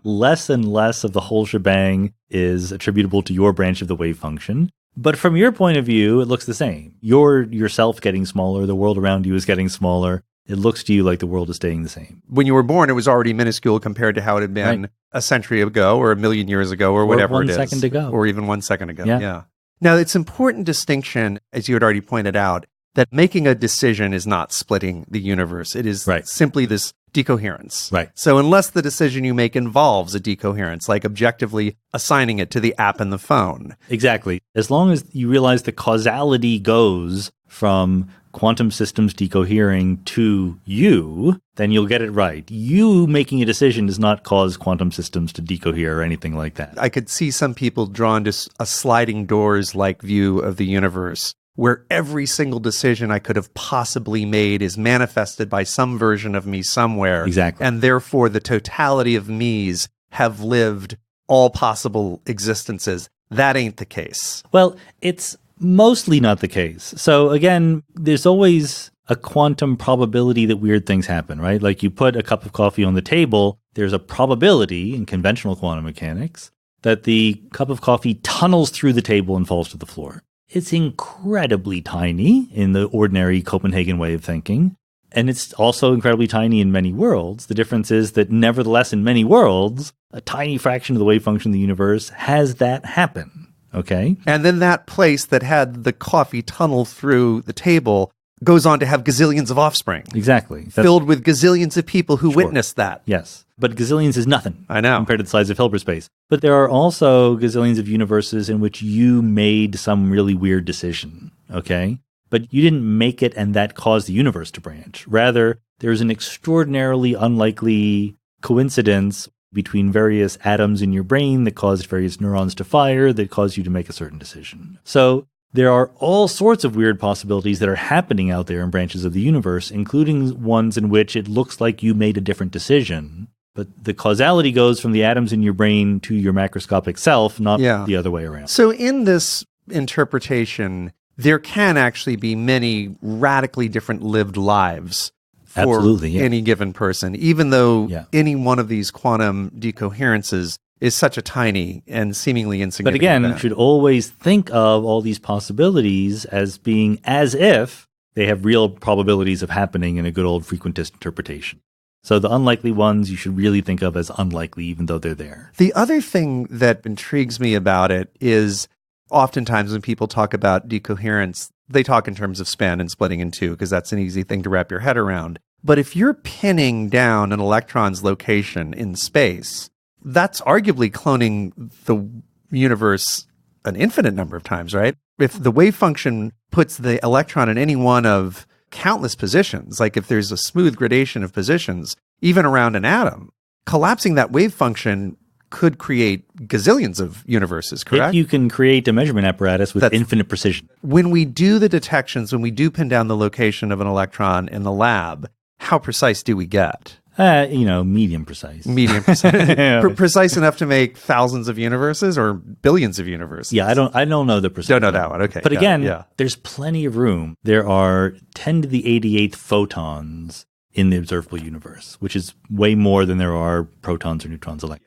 Less and less of the whole shebang is attributable to your branch of the wave function. But from your point of view, it looks the same. You're yourself getting smaller. The world around you is getting smaller. It looks to you like the world is staying the same. When you were born, it was already minuscule compared to how it had been a century ago or a million years ago or whatever it is. 1 second ago. Or even 1 second ago. Yeah. Now, it's an important distinction, as you had already pointed out, that making a decision is not splitting the universe. It is simply this decoherence. Right. So unless the decision you make involves a decoherence, like objectively assigning it to the app in the phone. Exactly. As long as you realize the causality goes from quantum systems decohering to you, then you'll get it right. You making a decision does not cause quantum systems to decohere or anything like that. I could see some people drawn to a sliding doors-like view of the universe, where every single decision I could have possibly made is manifested by some version of me somewhere. Exactly. And therefore, the totality of me's have lived all possible existences. That ain't the case. Well, it's mostly not the case. So again, there's always a quantum probability that weird things happen, right? Like you put a cup of coffee on the table, there's a probability in conventional quantum mechanics that the cup of coffee tunnels through the table and falls to the floor. It's incredibly tiny in the ordinary Copenhagen way of thinking, and it's also incredibly tiny in many worlds. The difference is that nevertheless, in many worlds, a tiny fraction of the wave function of the universe has that happen, okay? And then that place that had the coffee tunnel through the table goes on to have gazillions of offspring. Exactly. Filled with gazillions of people who witnessed that. Yes. But gazillions is nothing. I know. Compared to the size of Hilbert space. But there are also gazillions of universes in which you made some really weird decision, okay? But you didn't make it and that caused the universe to branch. Rather, there's an extraordinarily unlikely coincidence between various atoms in your brain that caused various neurons to fire that caused you to make a certain decision. So there are all sorts of weird possibilities that are happening out there in branches of the universe, including ones in which it looks like you made a different decision. But the causality goes from the atoms in your brain to your macroscopic self, not the other way around. So in this interpretation, there can actually be many radically different lived lives for any given person, even though any one of these quantum decoherences is such a tiny and seemingly insignificant. But again, event. you should always think of all these possibilities as being as if they have real probabilities of happening in a good old frequentist interpretation. So the unlikely ones you should really think of as unlikely, even though they're there. The other thing that intrigues me about it is oftentimes when people talk about decoherence, they talk in terms of spin and splitting in two, because that's an easy thing to wrap your head around. But if you're pinning down an electron's location in space, that's arguably cloning the universe an infinite number of times, right? If the wave function puts the electron in any one of countless positions, like if there's a smooth gradation of positions, even around an atom, collapsing that wave function could create gazillions of universes, correct? If you can create a measurement apparatus with infinite precision. When we do the detections, when we do pin down the location of an electron in the lab, how precise do we get? Medium precise. Medium precise. Precise enough to make thousands of universes or billions of universes? Yeah, I don't know the precise. Don't know that one. Okay. But again, there's plenty of room. There are 10 to the 88th photons in the observable universe, which is way more than there are protons or neutrons electrons.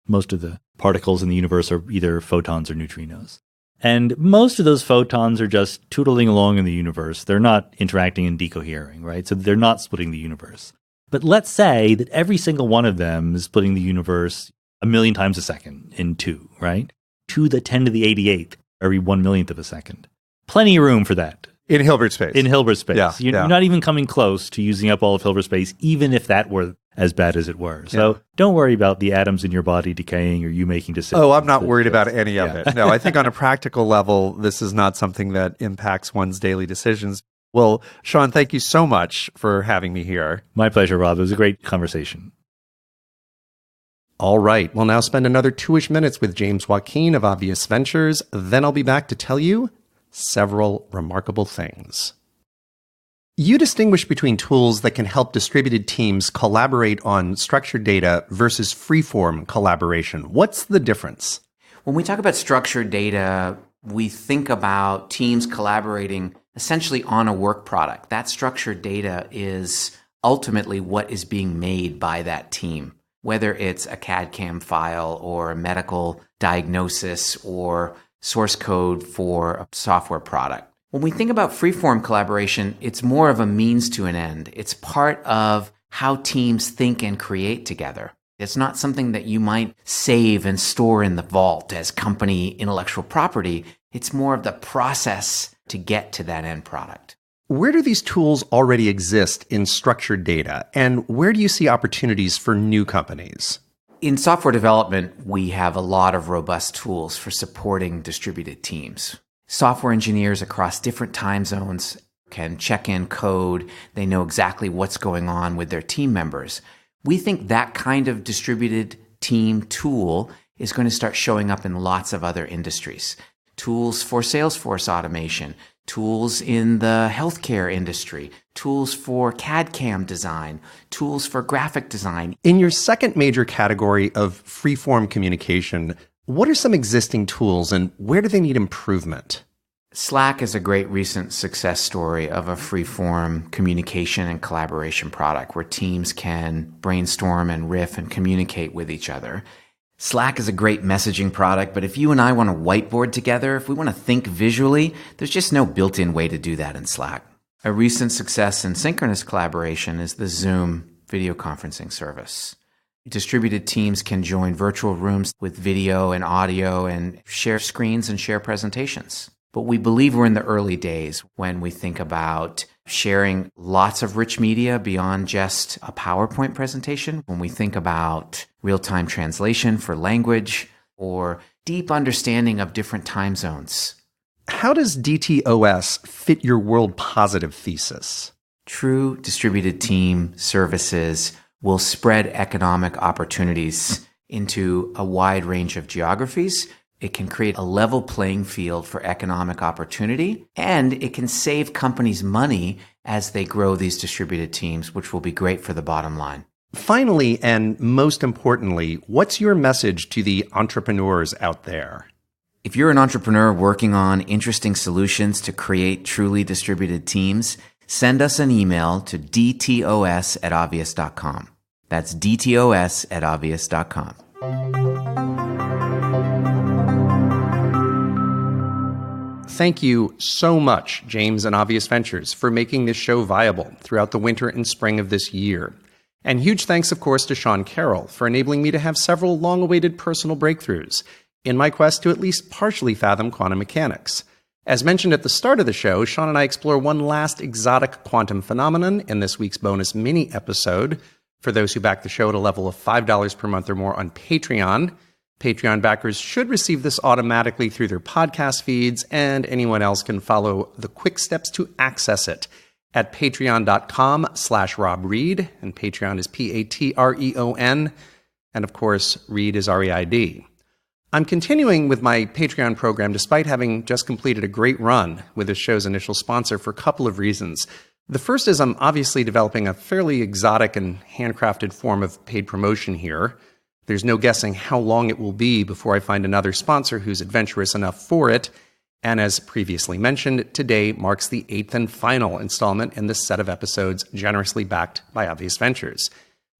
Most of the particles in the universe are either photons or neutrinos. And most of those photons are just tootling along in the universe. They're not interacting and decohering, right? So they're not splitting the universe. But let's say that every single one of them is splitting the universe 1,000,000 times a second in two, right? To the 10 to the 88th, every 1/1,000,000th of a second. Plenty of room for that. In Hilbert space. In Hilbert space. You're not even coming close to using up all of Hilbert space, even if that were as bad as it were. So don't worry about the atoms in your body decaying or you making decisions. Oh, I'm not worried about any of it. No, I think on a practical level, this is not something that impacts one's daily decisions. Well, Sean, thank you so much for having me here. My pleasure, Rob. It was a great conversation. All right, we'll now spend another 2-ish minutes with James Joaquin of Obvious Ventures. Then I'll be back to tell you several remarkable things. You distinguish between tools that can help distributed teams collaborate on structured data versus freeform collaboration. What's the difference? When we talk about structured data, we think about teams collaborating essentially on a work product. That structured data is ultimately what is being made by that team, whether it's a CAD/CAM file or a medical diagnosis or source code for a software product. When we think about freeform collaboration, it's more of a means to an end. It's part of how teams think and create together. It's not something that you might save and store in the vault as company intellectual property. It's more of the process to get to that end product. Where do these tools already exist in structured data, and where do you see opportunities for new companies? In software development, we have a lot of robust tools for supporting distributed teams. Software engineers across different time zones can check in code. They know exactly what's going on with their team members. We think that kind of distributed team tool is going to start showing up in lots of other industries. Tools for Salesforce automation, tools in the healthcare industry, tools for CAD/CAM design, tools for graphic design. In your second major category of freeform communication, what are some existing tools and where do they need improvement? Slack is a great recent success story of a freeform communication and collaboration product where teams can brainstorm and riff and communicate with each other. Slack is a great messaging product, but if you and I want to whiteboard together, if we want to think visually, there's just no built-in way to do that in Slack. A recent success in synchronous collaboration is the Zoom video conferencing service. Distributed teams can join virtual rooms with video and audio and share screens and share presentations. But we believe we're in the early days when we think about sharing lots of rich media beyond just a PowerPoint presentation. When we think about real-time translation for language or deep understanding of different time zones. How does DTOS fit your world positive thesis? True distributed team services will spread economic opportunities into a wide range of geographies. It can create a level playing field for economic opportunity, and it can save companies money as they grow these distributed teams, which will be great for the bottom line. Finally, and most importantly, what's your message to the entrepreneurs out there? If you're an entrepreneur working on interesting solutions to create truly distributed teams, send us an email to dtos@obvious.com. That's dtos@obvious.com. Thank you so much, James and Obvious Ventures, for making this show viable throughout the winter and spring of this year. And huge thanks, of course, to Sean Carroll for enabling me to have several long-awaited personal breakthroughs in my quest to at least partially fathom quantum mechanics. As mentioned at the start of the show, Sean and I explore one last exotic quantum phenomenon in this week's bonus mini episode. For those who back the show at a level of $5 per month or more on Patreon, Patreon backers should receive this automatically through their podcast feeds, and anyone else can follow the quick steps to access it at patreon.com/Rob Reid, and Patreon is Patreon, and of course, Reid is REID. I'm continuing with my Patreon program despite having just completed a great run with this show's initial sponsor for a couple of reasons. The first is I'm obviously developing a fairly exotic and handcrafted form of paid promotion here. There's no guessing how long it will be before I find another sponsor who's adventurous enough for it. And as previously mentioned, today marks the 8th and final installment in this set of episodes generously backed by Obvious Ventures.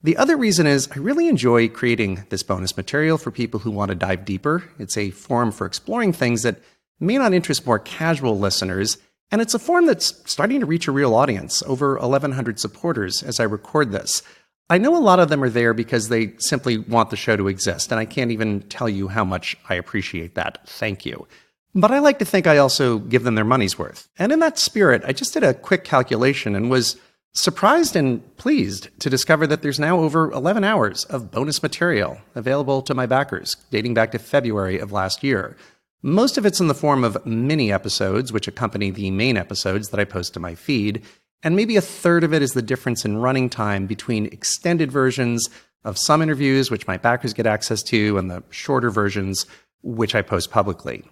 The other reason is I really enjoy creating this bonus material for people who want to dive deeper. It's a forum for exploring things that may not interest more casual listeners, and it's a forum that's starting to reach a real audience, over 1,100 supporters as I record this. I know a lot of them are there because they simply want the show to exist, and I can't even tell you how much I appreciate that. Thank you. But I like to think I also give them their money's worth. And in that spirit, I just did a quick calculation and was surprised and pleased to discover that there's now over 11 hours of bonus material available to my backers, dating back to February of last year. Most of it's in the form of mini episodes, which accompany the main episodes that I post to my feed, and maybe a third of it is the difference in running time between extended versions, of some interviews, which my backers get access to, and the shorter versions, which I post publicly.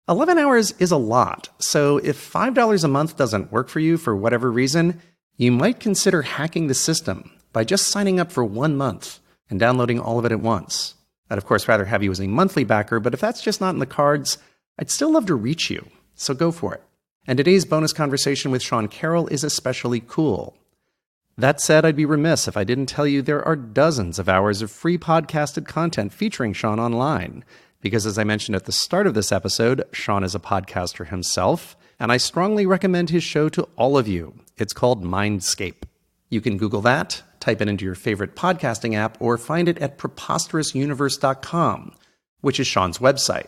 11 hours is a lot, so if $5 a month doesn't work for you for whatever reason, you might consider hacking the system by just signing up for 1 month and downloading all of it at once. I'd of course rather have you as a monthly backer, but if that's just not in the cards, I'd still love to reach you, so go for it. And today's bonus conversation with Sean Carroll is especially cool. That said, I'd be remiss if I didn't tell you there are dozens of hours of free podcasted content featuring Sean online. Because as I mentioned at the start of this episode, Sean is a podcaster himself, and I strongly recommend his show to all of you. It's called Mindscape. You can Google that, type it into your favorite podcasting app, or find it at preposterousuniverse.com, which is Sean's website.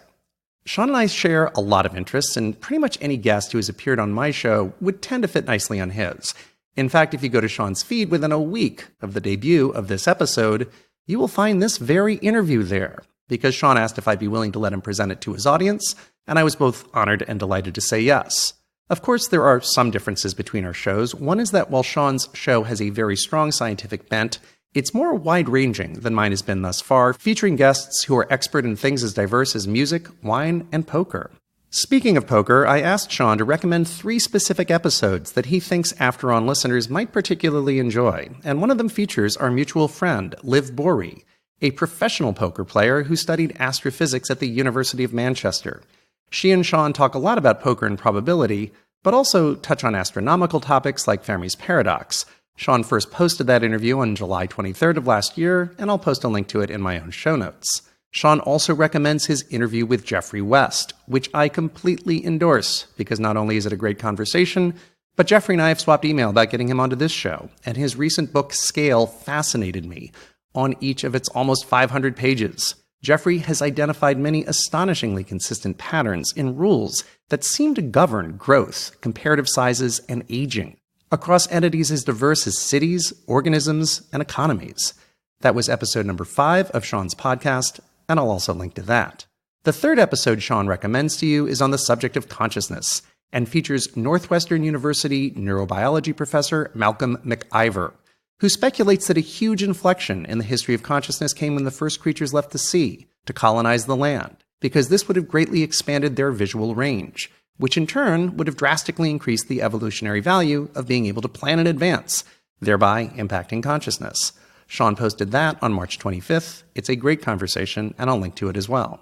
Sean and I share a lot of interests, and pretty much any guest who has appeared on my show would tend to fit nicely on his. In fact, if you go to Sean's feed within a week of the debut of this episode, you will find this very interview there, because Sean asked if I'd be willing to let him present it to his audience, and I was both honored and delighted to say yes. Of course, there are some differences between our shows. One is that while Sean's show has a very strong scientific bent, it's more wide-ranging than mine has been thus far, featuring guests who are expert in things as diverse as music, wine, and poker. Speaking of poker, I asked Sean to recommend 3 specific episodes that he thinks After On listeners might particularly enjoy, and one of them features our mutual friend, Liv Bory, a professional poker player who studied astrophysics at the University of Manchester. She and Sean talk a lot about poker and probability, but also touch on astronomical topics like Fermi's paradox. Sean first posted that interview on July 23rd of last year, and I'll post a link to it in my own show notes. Sean also recommends his interview with Jeffrey West, which I completely endorse, because not only is it a great conversation, but Jeffrey and I have swapped email about getting him onto this show, and his recent book, Scale, fascinated me on each of its almost 500 pages. Jeffrey has identified many astonishingly consistent patterns in rules that seem to govern growth, comparative sizes, and aging across entities as diverse as cities, organisms, and economies. That was episode number 5 of Sean's podcast, and I'll also link to that. The third episode Sean recommends to you is on the subject of consciousness and features Northwestern University neurobiology professor Malcolm McIver, who speculates that a huge inflection in the history of consciousness came when the first creatures left the sea to colonize the land, because this would have greatly expanded their visual range, which in turn would have drastically increased the evolutionary value of being able to plan in advance, thereby impacting consciousness. Sean posted that on March 25th. It's a great conversation, and I'll link to it as well.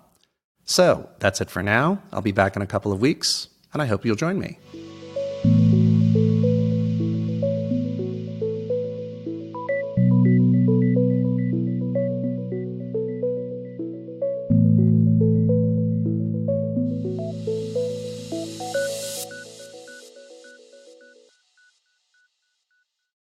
So, that's it for now. I'll be back in a couple of weeks, and I hope you'll join me.